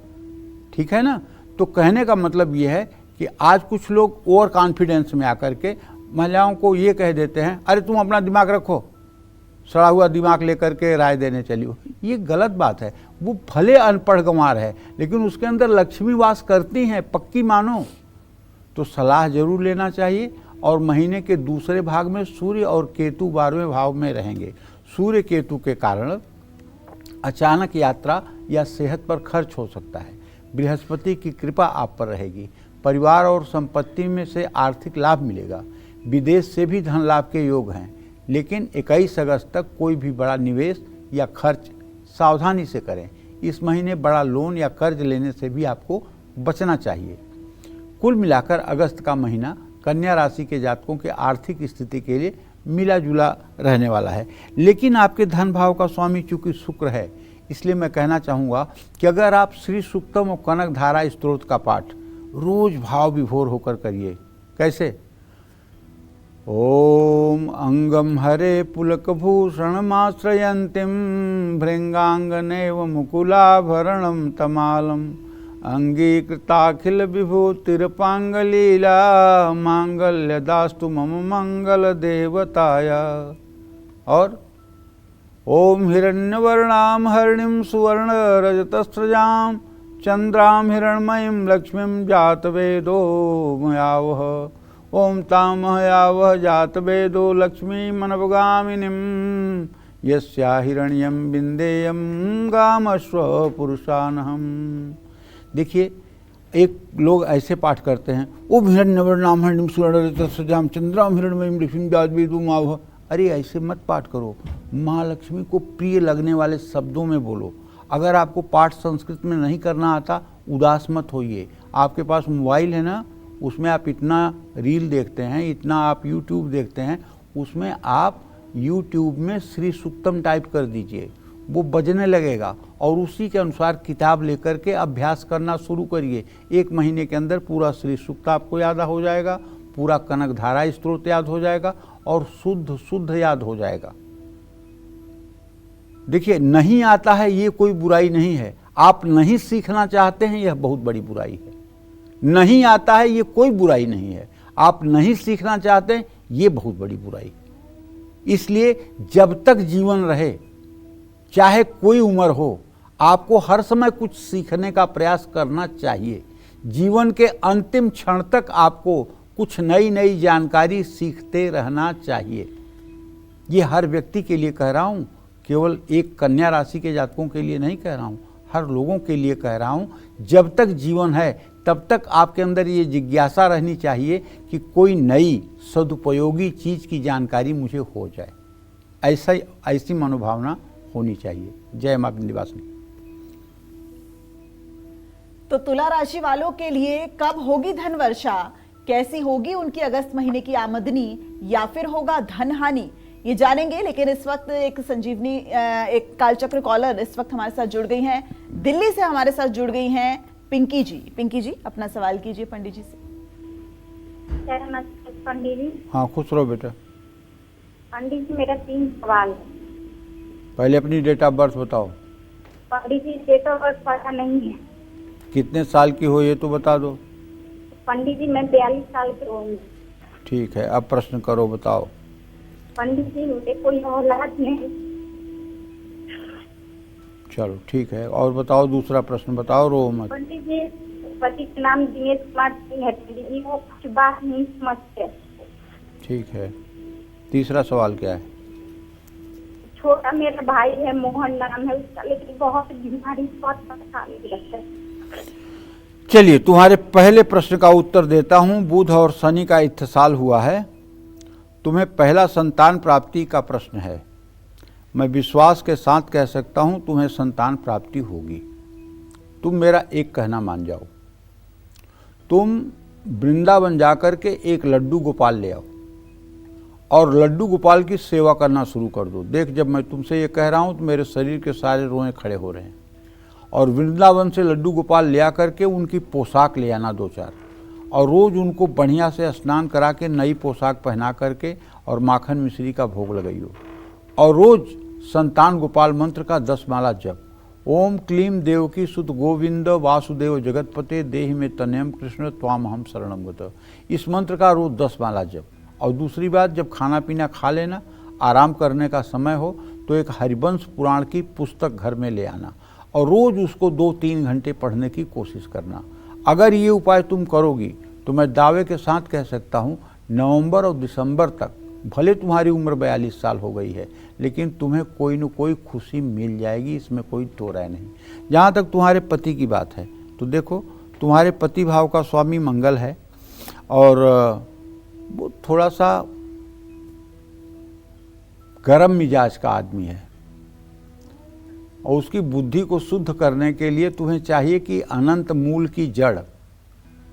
ठीक है ना। तो कहने का मतलब ये है कि आज कुछ लोग ओवर कॉन्फिडेंस में आकर के महिलाओं को ये कह देते हैं, अरे तुम अपना दिमाग रखो, सड़ा हुआ दिमाग लेकर के राय देने चली हो। ये गलत बात है। वो भले अनपढ़ गंवार है, लेकिन उसके अंदर लक्ष्मी वास करती हैं, पक्की मानो। तो सलाह जरूर लेना चाहिए। और महीने के दूसरे भाग में सूर्य और केतु 12वें भाव में रहेंगे। सूर्य केतु के कारण अचानक यात्रा या सेहत पर खर्च हो सकता है। बृहस्पति की कृपा आप पर रहेगी। परिवार और संपत्ति में से आर्थिक लाभ मिलेगा। विदेश से भी धन लाभ के योग हैं, लेकिन 21 अगस्त तक कोई भी बड़ा निवेश या खर्च सावधानी से करें। इस महीने बड़ा लोन या कर्ज लेने से भी आपको बचना चाहिए। कुल मिलाकर अगस्त का महीना कन्या राशि के जातकों के आर्थिक स्थिति के लिए मिला जुला रहने वाला है। लेकिन आपके धन भाव का स्वामी चूंकि शुक्र है, इसलिए मैं कहना चाहूँगा कि अगर आप श्री सूक्तम और कनक धारा स्त्रोत का पाठ रोज भाव विभोर होकर करिए। कैसे? ओम अंगम हरे पुलकभूषणमाश्रयन्तीं भृंगांगनेव मुकुलाभरणं तमालम अंगीकृताखिल विभूतिरपांगलीला मांगल्यदास्तु मम मंगल देवताया। और ओम हिरण्यवर्णाम हरिणीं सुवर्ण रजतस्रजां चंद्रां हिरण्मयीं लक्ष्मीं जातवेदो मयावह। ओम तामहयावह जातवेदो लक्ष्मी मनवगामिनीं यस्या हिरण्यं बिंदेयं गामश्व पुरुषानहम। देखिए, एक लोग ऐसे पाठ करते हैं, ओम हिरण्यवर्णाम हरिणीं सुवर्ण रजतस्रजां चंद्रां हिरण्मयीं लक्ष्मीं जातवेदो मयावह। अरे ऐसे मत पाठ करो। माँ लक्ष्मी को प्रिय लगने वाले शब्दों में बोलो। अगर आपको पाठ संस्कृत में नहीं करना आता, उदास मत होइए। आपके पास मोबाइल है ना, उसमें आप इतना रील देखते हैं, इतना आप यूट्यूब देखते हैं, उसमें आप यूट्यूब में श्री सूक्तम टाइप कर दीजिए, वो बजने लगेगा और उसी के अनुसार किताब लेकर के अभ्यास करना शुरू करिए। 1 महीने के अंदर पूरा श्री सूक्त आपको याद हो जाएगा, पूरा कनक धारा स्त्रोत याद हो जाएगा और शुद्ध शुद्ध याद हो जाएगा। देखिए, नहीं आता है ये कोई बुराई नहीं है। आप नहीं सीखना चाहते हैं, यह बहुत बड़ी बुराई है। नहीं आता है ये कोई बुराई नहीं है। आप नहीं सीखना चाहते हैं, ये बहुत बड़ी बुराई है। इसलिए जब तक जीवन रहे, चाहे कोई उम्र हो, आपको हर समय कुछ सीखने का प्रयास करना चाहिए। जीवन के अंतिम क्षण तक आपको कुछ नई नई जानकारी सीखते रहना चाहिए। ये हर व्यक्ति के लिए कह रहा हूँ, केवल एक कन्या राशि के जातकों के लिए नहीं कह रहा हूँ, हर लोगों के लिए कह रहा हूँ। जब तक जीवन है तब तक आपके अंदर ये जिज्ञासा रहनी चाहिए कि कोई नई सदुपयोगी चीज़ की जानकारी मुझे हो जाए। ऐसी मनोभावना होनी चाहिए। जय मां विंध्यवासिनी। तो तुला राशि वालों के लिए कब होगी धन वर्षा, कैसी होगी उनकी अगस्त महीने की आमदनी, या फिर होगा धन हानि, ये जानेंगे। लेकिन इस वक्त एक संजीवनी, एक कालचक्र कॉलर इस वक्त हमारे साथ जुड़ गई हैं। दिल्ली से हमारे साथ जुड़ गई हैं पिंकी जी। पिंकी जी, अपना सवाल कीजिए पंडित जी से। पंडित जी। हाँ, खुश रहो बेटा। पंडित जी, मेरा 3 सवाल है। पहले अपनी डेट ऑफ बर्थ बताओ। पंडित जी, डेट ऑफ बर्थ पता नहीं है। कितने साल की हो ये तो बता दो। पंडित जी, मैं 42 साल की हूँ। ठीक है, अब प्रश्न करो, बताओ। पंडित जी, मुझे कोई औलाद नहीं। चलो ठीक है, और बताओ दूसरा प्रश्न बताओ, रो मत। पंडित जी, पति का नाम दिनेश कुमार सिंह है। पंडित जी, वो कुछ बात नहीं समझते। ठीक है। तीसरा सवाल क्या है? छोटा मेरा भाई है, मोहन नाम है उसका, लेकिन बहुत बीमारी, बहुत परेशानी लगता है। चलिए, तुम्हारे पहले प्रश्न का उत्तर देता हूं। बुध और शनि का इत्तेसाल हुआ है। तुम्हें पहला संतान प्राप्ति का प्रश्न है। मैं विश्वास के साथ कह सकता हूं तुम्हें संतान प्राप्ति होगी। तुम मेरा एक कहना मान जाओ। तुम वृंदावन जाकर के एक लड्डू गोपाल ले आओ और लड्डू गोपाल की सेवा करना शुरू कर दो। देख, जब मैं तुमसे ये कह रहा हूं तो मेरे शरीर के सारे रोए खड़े हो रहे हैं। और वृंदावन से लड्डू गोपाल ले आकर के उनकी पोशाक ले आना 2-4, और रोज़ उनको बढ़िया से स्नान करा के नई पोशाक पहना करके और माखन मिश्री का भोग लगाइयो। और रोज़ संतान गोपाल मंत्र का 10 माला जप। ओम क्लीम देवकी सुत गोविंद वासुदेव जगतपते देहि में तनयम कृष्ण त्वाम हम शरणम गत। इस मंत्र का रोज़ 10 माला जप। और दूसरी बात, जब खाना पीना खा लेना, आराम करने का समय हो तो एक हरिवंश पुराण की पुस्तक घर में ले आना और रोज़ उसको 2-3 घंटे पढ़ने की कोशिश करना। अगर ये उपाय तुम करोगी तो मैं दावे के साथ कह सकता हूँ नवंबर और दिसंबर तक, भले तुम्हारी उम्र 42 साल हो गई है, लेकिन तुम्हें कोई न कोई खुशी मिल जाएगी, इसमें कोई दो राय नहीं। जहाँ तक तुम्हारे पति की बात है तो देखो, तुम्हारे पति भाव का स्वामी मंगल है और वो थोड़ा सा गरम मिजाज का आदमी है और उसकी बुद्धि को शुद्ध करने के लिए तुम्हें चाहिए कि अनंत मूल की जड़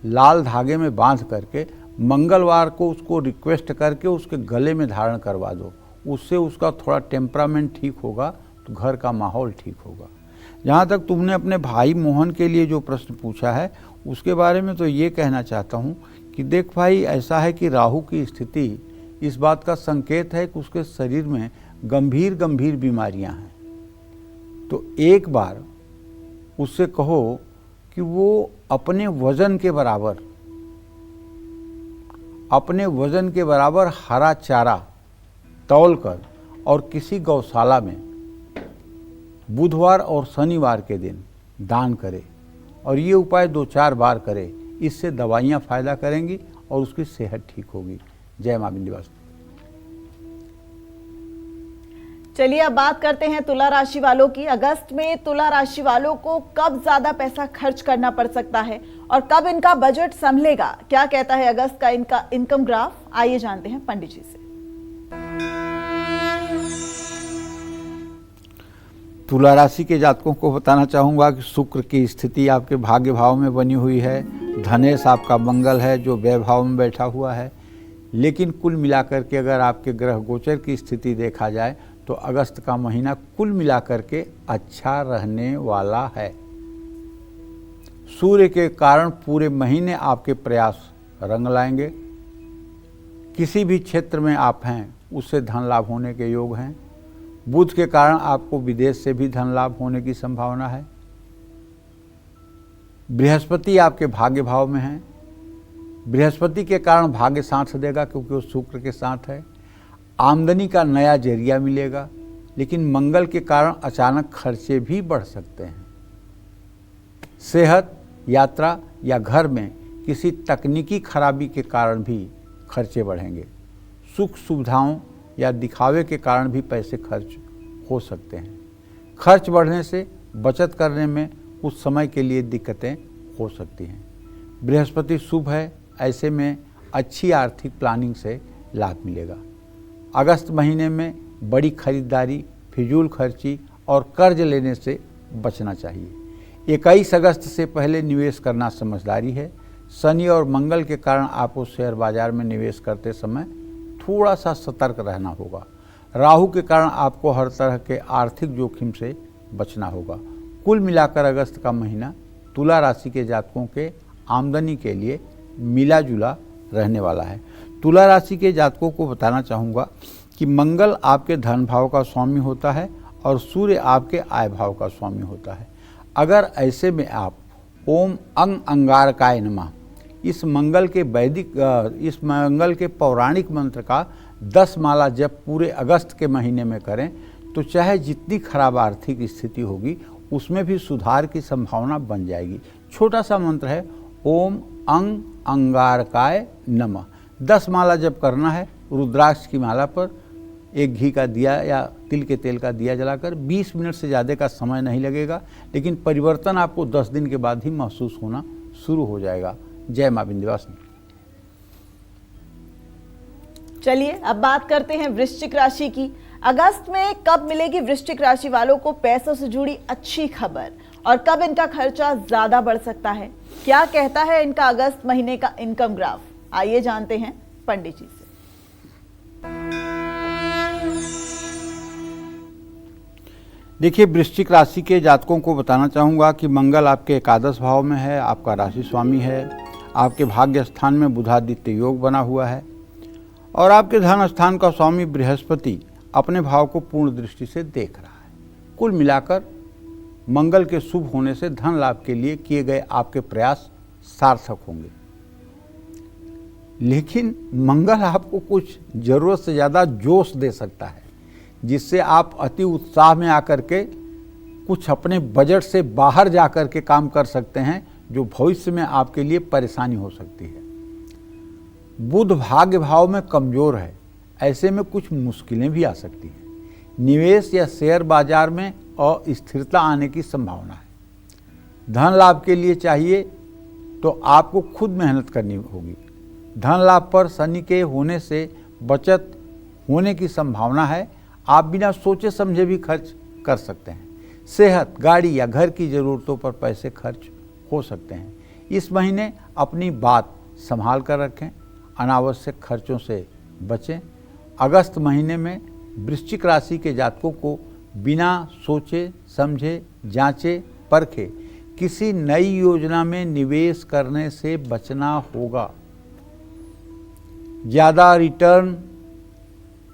लाल धागे में बांध करके मंगलवार को उसको रिक्वेस्ट करके उसके गले में धारण करवा दो। उससे उसका थोड़ा टेम्परामेंट ठीक होगा तो घर का माहौल ठीक होगा। जहाँ तक तुमने अपने भाई मोहन के लिए जो प्रश्न पूछा है उसके बारे में तो ये कहना चाहता हूँ कि देख भाई, ऐसा है कि राहु की स्थिति इस बात का संकेत है कि उसके शरीर में गंभीर गंभीर बीमारियां हैं। तो एक बार उससे कहो कि वो अपने वजन के बराबर हरा चारा तौल कर और किसी गौशाला में बुधवार और शनिवार के दिन दान करे और ये उपाय 2-4 बार करे। इससे दवाइयाँ फ़ायदा करेंगी और उसकी सेहत ठीक होगी। जय मां विंध्यवासिनी। चलिए अब बात करते हैं तुला राशि वालों की। अगस्त में तुला राशि वालों को कब ज्यादा पैसा खर्च करना पड़ सकता है और कब इनका बजट संभलेगा, क्या कहता है अगस्त का इनका इनकम ग्राफ, आइए जानते हैं पंडित जी से। तुला राशि के जातकों को बताना चाहूँगा कि शुक्र की स्थिति आपके भाग्य भाव में बनी हुई है। धनेश आपका मंगल है जो व्यय भाव में बैठा हुआ है। लेकिन कुल मिलाकर के अगर आपके ग्रह गोचर की स्थिति देखा जाए तो अगस्त का महीना कुल मिलाकर के अच्छा रहने वाला है। सूर्य के कारण पूरे महीने आपके प्रयास रंग लाएंगे। किसी भी क्षेत्र में आप हैं उससे धन लाभ होने के योग हैं। बुध के कारण आपको विदेश से भी धन लाभ होने की संभावना है। बृहस्पति आपके भाग्य भाव में है। बृहस्पति के कारण भाग्य साथ देगा क्योंकि वो शुक्र के साथ है। आमदनी का नया जरिया मिलेगा, लेकिन मंगल के कारण अचानक खर्चे भी बढ़ सकते हैं। सेहत, यात्रा या घर में किसी तकनीकी खराबी के कारण भी खर्चे बढ़ेंगे। सुख सुविधाओं या दिखावे के कारण भी पैसे खर्च हो सकते हैं। खर्च बढ़ने से बचत करने में कुछ समय के लिए दिक्कतें हो सकती हैं। बृहस्पति शुभ है, ऐसे में अच्छी आर्थिक प्लानिंग से लाभ मिलेगा। अगस्त महीने में बड़ी खरीदारी, फिजूल खर्ची और कर्ज लेने से बचना चाहिए। 21 अगस्त से पहले निवेश करना समझदारी है। शनि और मंगल के कारण आपको शेयर बाजार में निवेश करते समय थोड़ा सा सतर्क रहना होगा। राहु के कारण आपको हर तरह के आर्थिक जोखिम से बचना होगा। कुल मिलाकर अगस्त का महीना तुला राशि के जातकों के आमदनी के लिए मिला जुला रहने वाला है। तुला राशि के जातकों को बताना चाहूँगा कि मंगल आपके धन भाव का स्वामी होता है और सूर्य आपके आय भाव का स्वामी होता है। अगर ऐसे में आप ओम अंग अंगारकाय नमः इस मंगल के पौराणिक मंत्र का 10 माला जब पूरे अगस्त के महीने में करें तो चाहे जितनी खराब आर्थिक स्थिति होगी उसमें भी सुधार की संभावना बन जाएगी। छोटा सा मंत्र है, ओम अंग अंगारकाय नमः। 10 माला जब करना है, रुद्राक्ष की माला पर एक घी का दिया या तिल के तेल का दिया जलाकर 20 मिनट से ज़्यादा का समय नहीं लगेगा, लेकिन परिवर्तन आपको 10 दिन के बाद ही महसूस होना शुरू हो जाएगा। जय मां विंध्यवासिनी। चलिए अब बात करते हैं वृश्चिक राशि की। अगस्त में कब मिलेगी वृश्चिक राशि वालों को पैसों से जुड़ी अच्छी खबर और कब इनका खर्चा ज्यादा बढ़ सकता है? क्या कहता है इनका अगस्त महीने का इनकम ग्राफ? आइए जानते हैं पंडित जी से। देखिए, वृश्चिक राशि के जातकों को बताना चाहूँगा कि मंगल आपके एकादश भाव में है, आपका राशि स्वामी है, आपके भाग्य स्थान में बुधादित्य योग बना हुआ है और आपके धन स्थान का स्वामी बृहस्पति अपने भाव को पूर्ण दृष्टि से देख रहा है। कुल मिलाकर मंगल के शुभ होने से धन लाभ के लिए किए गए आपके प्रयास सार्थक होंगे, लेकिन मंगल आपको कुछ जरूरत से ज़्यादा जोश दे सकता है, जिससे आप अति उत्साह में आकर के कुछ अपने बजट से बाहर जाकर के काम कर सकते हैं, जो भविष्य में आपके लिए परेशानी हो सकती है। बुध भाग्य भाव में कमजोर है, ऐसे में कुछ मुश्किलें भी आ सकती हैं। निवेश या शेयर बाजार में अस्थिरता आने की संभावना है। धन लाभ के लिए चाहिए तो आपको खुद मेहनत करनी होगी। धन लाभ पर शनि के होने से बचत होने की संभावना है। आप बिना सोचे समझे भी खर्च कर सकते हैं। सेहत, गाड़ी या घर की ज़रूरतों पर पैसे खर्च हो सकते हैं। इस महीने अपनी बात संभाल कर रखें, अनावश्यक खर्चों से बचें। अगस्त महीने में वृश्चिक राशि के जातकों को बिना सोचे समझे, जांचे परखे किसी नई योजना में निवेश करने से बचना होगा। ज़्यादा रिटर्न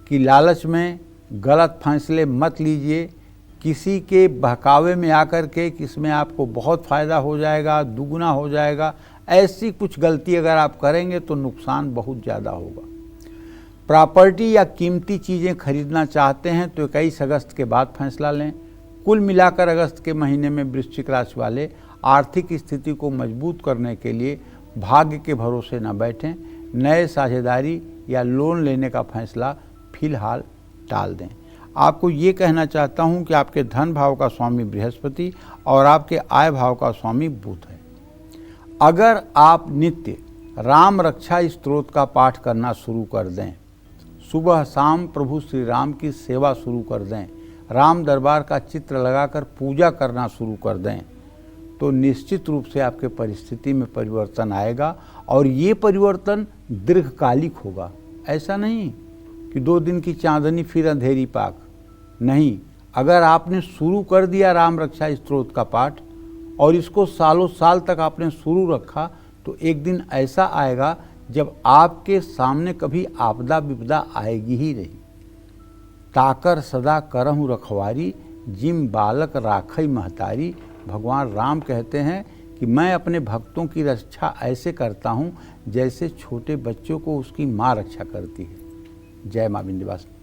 की लालच में गलत फैसले मत लीजिए। किसी के बहकावे में आकर के किसमें आपको बहुत फ़ायदा हो जाएगा, दुगुना हो जाएगा, ऐसी कुछ गलती अगर आप करेंगे तो नुकसान बहुत ज़्यादा होगा। प्रॉपर्टी या कीमती चीज़ें खरीदना चाहते हैं तो 21 अगस्त के बाद फैसला लें। कुल मिलाकर अगस्त के महीने में वृश्चिक राशि वाले आर्थिक स्थिति को मजबूत करने के लिए भाग्य के भरोसे न बैठें। नए साझेदारी या लोन लेने का फैसला फिलहाल टाल दें। आपको ये कहना चाहता हूँ कि आपके धन भाव का स्वामी बृहस्पति और आपके आय भाव का स्वामी बुध है। अगर आप नित्य राम रक्षा स्तोत्र का पाठ करना शुरू कर दें, सुबह शाम प्रभु श्री राम की सेवा शुरू कर दें, राम दरबार का चित्र लगाकर पूजा करना शुरू कर दें, तो निश्चित रूप से आपके परिस्थिति में परिवर्तन आएगा और ये परिवर्तन दीर्घकालिक होगा। ऐसा नहीं कि 2 दिन की चांदनी फिर अंधेरी पाक, नहीं। अगर आपने शुरू कर दिया राम रक्षा स्तोत्र का पाठ और इसको सालों साल तक आपने शुरू रखा, तो एक दिन ऐसा आएगा जब आपके सामने कभी आपदा विपदा आएगी ही नहीं। ताकर सदा करहु रखवारी, जिम बालक राखई महतारी। भगवान राम कहते हैं कि मैं अपने भक्तों की रक्षा ऐसे करता हूँ जैसे छोटे बच्चों को उसकी माँ रक्षा करती है। जय मां विंध्यवासिनी।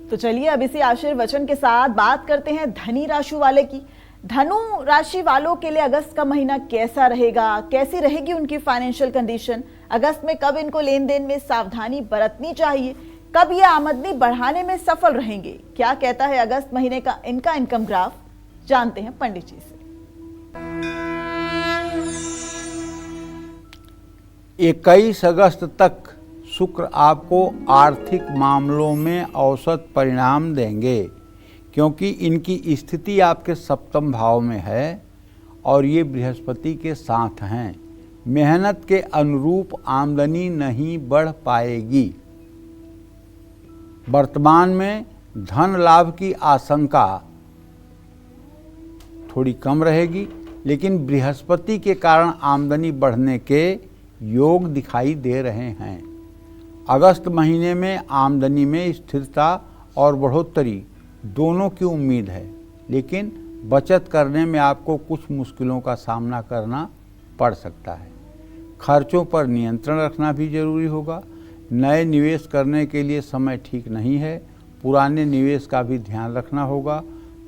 तो चलिए अब इसी आशीर्वचन के साथ बात करते हैं धनी राशि वाले की। धनु राशि वालों के लिए अगस्त का महीना कैसा रहेगा, कैसी रहेगी उनकी फाइनेंशियल कंडीशन? अगस्त में कब इनको लेन देन में सावधानी बरतनी चाहिए, कब ये आमदनी बढ़ाने में सफल रहेंगे? क्या कहता है अगस्त महीने का इनका इनकम ग्राफ? जानते हैं पंडित जी से। 21 अगस्त तक शुक्र आपको आर्थिक मामलों में औसत परिणाम देंगे, क्योंकि इनकी स्थिति आपके सप्तम भाव में है और ये बृहस्पति के साथ हैं। मेहनत के अनुरूप आमदनी नहीं बढ़ पाएगी। वर्तमान में धन लाभ की आशंका थोड़ी कम रहेगी, लेकिन बृहस्पति के कारण आमदनी बढ़ने के योग दिखाई दे रहे हैं। अगस्त महीने में आमदनी में स्थिरता और बढ़ोतरी दोनों की उम्मीद है, लेकिन बचत करने में आपको कुछ मुश्किलों का सामना करना पड़ सकता है। खर्चों पर नियंत्रण रखना भी जरूरी होगा। नए निवेश करने के लिए समय ठीक नहीं है, पुराने निवेश का भी ध्यान रखना होगा।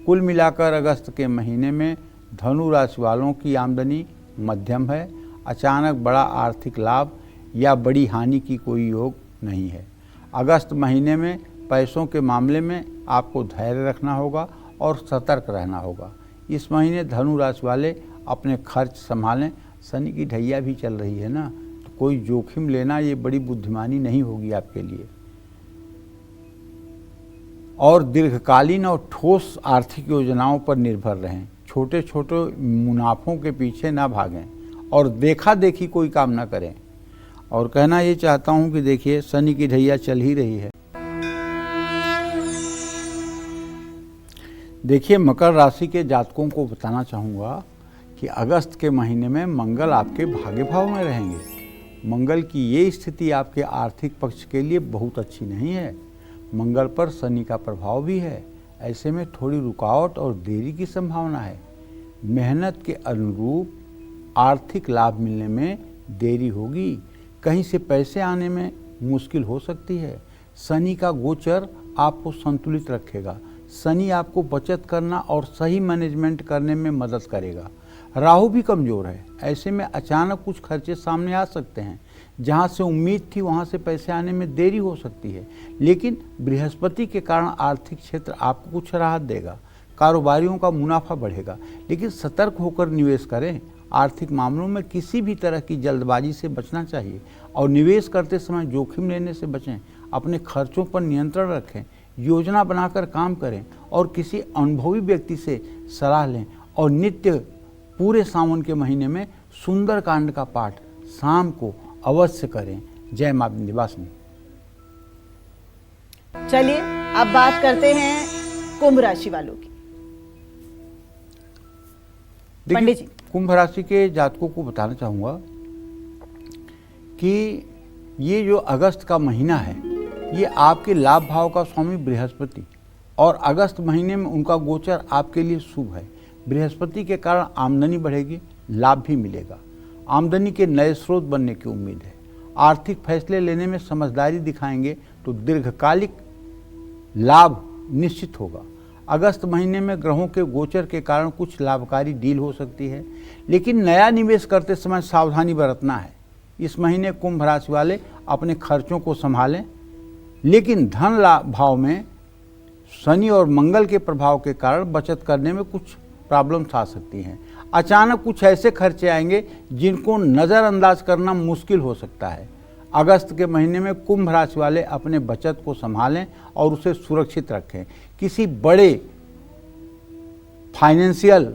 कुल मिलाकर अगस्त के महीने में धनु राशि वालों की आमदनी मध्यम है। अचानक बड़ा आर्थिक लाभ या बड़ी हानि की कोई योग नहीं है। अगस्त महीने में पैसों के मामले में आपको धैर्य रखना होगा और सतर्क रहना होगा। इस महीने धनु राशि वाले अपने खर्च संभालें। शनि की ढैया भी चल रही है ना, तो कोई जोखिम लेना ये बड़ी बुद्धिमानी नहीं होगी आपके लिए। और दीर्घकालीन और ठोस आर्थिक योजनाओं पर निर्भर रहें। छोटे छोटे मुनाफों के पीछे ना भागें और देखा देखी कोई काम ना करें। और कहना ये चाहता हूँ कि देखिए, शनि की ढैया चल ही रही है। देखिए, मकर राशि के जातकों को बताना चाहूँगा कि अगस्त के महीने में मंगल आपके भाग्य भाव में रहेंगे। मंगल की ये स्थिति आपके आर्थिक पक्ष के लिए बहुत अच्छी नहीं है। मंगल पर शनि का प्रभाव भी है। ऐसे में थोड़ी रुकावट और देरी की संभावना है। मेहनत के अनुरूप आर्थिक लाभ मिलने में देरी होगी। कहीं से पैसे आने में मुश्किल हो सकती है। शनि का गोचर आपको संतुलित रखेगा। शनि आपको बचत करना और सही मैनेजमेंट करने में मदद करेगा। राहु भी कमज़ोर है। ऐसे में अचानक कुछ खर्चे सामने आ सकते हैं। जहां से उम्मीद थी वहां से पैसे आने में देरी हो सकती है। लेकिन बृहस्पति के कारण आर्थिक क्षेत्र आपको कुछ राहत देगा। कारोबारियों का मुनाफा बढ़ेगा। लेकिन सतर्क होकर निवेश करें। आर्थिक मामलों में किसी भी तरह की जल्दबाजी से बचना चाहिए और निवेश करते समय जोखिम लेने से बचें। अपने खर्चों पर नियंत्रण रखें। योजना बनाकर काम करें और किसी अनुभवी व्यक्ति से सलाह लें। और नित्य पूरे सावन के महीने में सुंदर कांड का पाठ शाम को अवश्य करें। जय मां विंध्यवासिनी। चलिए अब बात करते हैं कुंभ राशि वालों की। पंडित जी, कुंभ राशि के जातकों को बताना चाहूँगा कि ये जो अगस्त का महीना है, ये आपके लाभ भाव का स्वामी बृहस्पति और अगस्त महीने में उनका गोचर आपके लिए शुभ है। बृहस्पति के कारण आमदनी बढ़ेगी, लाभ भी मिलेगा। आमदनी के नए स्रोत बनने की उम्मीद है। आर्थिक फैसले लेने में समझदारी दिखाएंगे तो दीर्घकालिक लाभ निश्चित होगा। अगस्त महीने में ग्रहों के गोचर के कारण कुछ लाभकारी डील हो सकती है, लेकिन नया निवेश करते समय सावधानी बरतना है। इस महीने कुंभ राशि वाले अपने खर्चों को संभालें, लेकिन धन लाभ भाव में शनि और मंगल के प्रभाव के कारण बचत करने में कुछ प्रॉब्लम्स आ सकती हैं। अचानक कुछ ऐसे खर्चे आएंगे जिनको नज़रअंदाज करना मुश्किल हो सकता है। अगस्त के महीने में कुंभ राशि वाले अपने बचत को संभालें और उसे सुरक्षित रखें। किसी बड़े फाइनेंशियल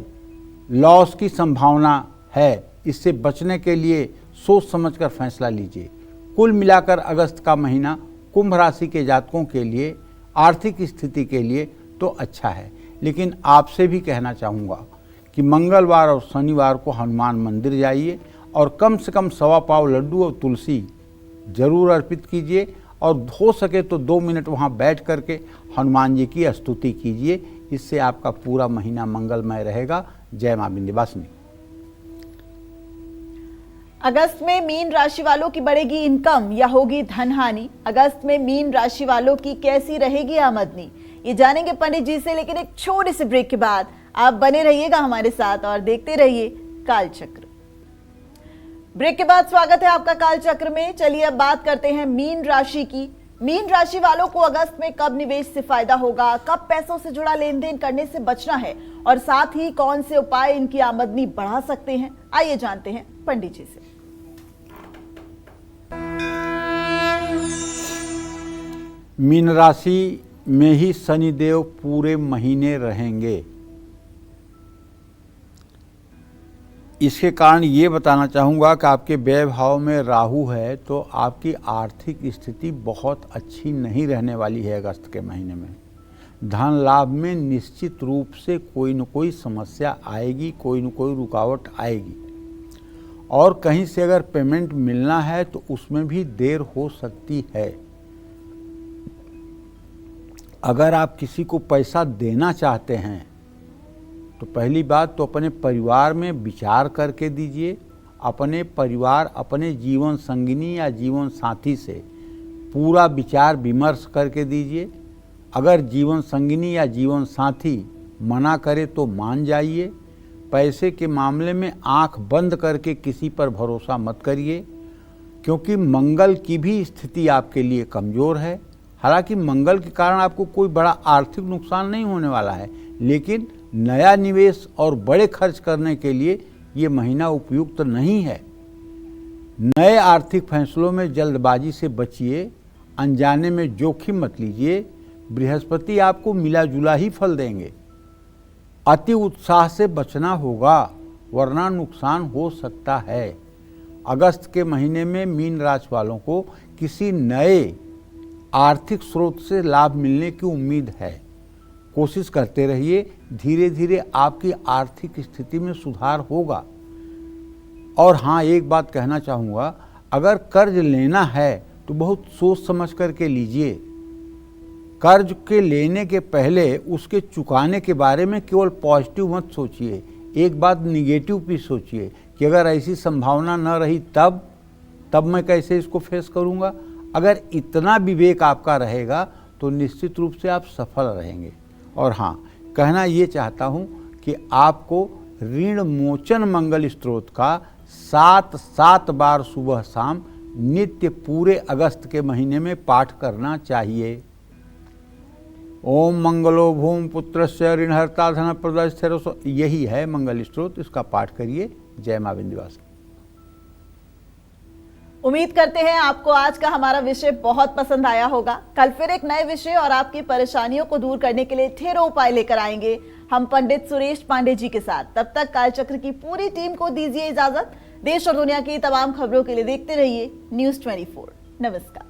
लॉस की संभावना है, इससे बचने के लिए सोच समझकर फैसला लीजिए। कुल मिलाकर अगस्त का महीना कुंभ राशि के जातकों के लिए आर्थिक स्थिति के लिए तो अच्छा है, लेकिन आपसे भी कहना चाहूँगा कि मंगलवार और शनिवार को हनुमान मंदिर जाइए और कम से कम 1.25 पाव लड्डू और तुलसी जरूर अर्पित कीजिए और हो सके तो 2 मिनट वहाँ बैठ करके हनुमान जी की स्तुति कीजिए। इससे आपका पूरा महीना मंगलमय रहेगा। जय मां विंध्यवासिनी। अगस्त में मीन राशि वालों की बढ़ेगी इनकम या होगी धन हानि? अगस्त में मीन राशि वालों की कैसी रहेगी आमदनी, ये जानेंगे पंडित जी से। लेकिन एक छोटे से ब्रेक के बाद आप बने रहिएगा हमारे साथ और देखते रहिए कालचक्र। ब्रेक के बाद स्वागत है आपका कालचक्र में। चलिए अब बात करते हैं मीन राशि की। मीन राशि वालों को अगस्त में कब निवेश से फायदा होगा, कब पैसों से जुड़ा लेन देन करने से बचना है और साथ ही कौन से उपाय इनकी आमदनी बढ़ा सकते हैं, आइए जानते हैं पंडित जी से। मीन राशि में ही शनिदेव पूरे महीने रहेंगे। इसके कारण ये बताना चाहूँगा कि आपके व्यय भाव में राहु है, तो आपकी आर्थिक स्थिति बहुत अच्छी नहीं रहने वाली है। अगस्त के महीने में धन लाभ में निश्चित रूप से कोई न कोई समस्या आएगी, कोई न कोई रुकावट आएगी। और कहीं से अगर पेमेंट मिलना है तो उसमें भी देर हो सकती है। अगर आप किसी को पैसा देना चाहते हैं तो पहली बात तो अपने परिवार में विचार करके दीजिए। अपने परिवार, अपने जीवन संगिनी या जीवन साथी से पूरा विचार विमर्श करके दीजिए। अगर जीवन संगिनी या जीवन साथी मना करे तो मान जाइए। पैसे के मामले में आंख बंद करके किसी पर भरोसा मत करिए। क्योंकि मंगल की भी स्थिति आपके लिए कमज़ोर है। हालांकि मंगल के कारण आपको कोई बड़ा आर्थिक नुकसान नहीं होने वाला है, लेकिन नया निवेश और बड़े खर्च करने के लिए ये महीना उपयुक्त नहीं है। नए आर्थिक फैसलों में जल्दबाजी से बचिए, अनजाने में जोखिम मत लीजिए। बृहस्पति आपको मिला जुला ही फल देंगे। अति उत्साह से बचना होगा, वरना नुकसान हो सकता है। अगस्त के महीने में मीन राशि वालों को किसी नए आर्थिक स्रोत से लाभ मिलने की उम्मीद है। कोशिश करते रहिए, धीरे धीरे आपकी आर्थिक स्थिति में सुधार होगा। और हाँ, एक बात कहना चाहूँगा, अगर कर्ज लेना है तो बहुत सोच समझ करके लीजिए। कर्ज के लेने के पहले उसके चुकाने के बारे में केवल पॉजिटिव मत सोचिए, एक बात निगेटिव भी सोचिए कि अगर ऐसी संभावना न रही तब मैं कैसे इसको फेस करूँगा। अगर इतना विवेक आपका रहेगा तो निश्चित रूप से आप सफल रहेंगे। और हाँ, कहना ये चाहता हूँ कि आपको ऋण मोचन मंगल स्त्रोत का 7 बार सुबह शाम नित्य पूरे अगस्त के महीने में पाठ करना चाहिए। ओम मंगलो भूम पुत्रस्य ऋणहर्ता धन प्रदा स्थिरो, यही है मंगल स्त्रोत, इसका पाठ करिए। जय मां विंध्यवासिनी। उम्मीद करते हैं आपको आज का हमारा विषय बहुत पसंद आया होगा। कल फिर एक नए विषय और आपकी परेशानियों को दूर करने के लिए ढेरों उपाय लेकर आएंगे हम पंडित सुरेश पांडे जी के साथ। तब तक कालचक्र की पूरी टीम को दीजिए इजाजत। देश और दुनिया की तमाम खबरों के लिए देखते रहिए News 24। नमस्कार।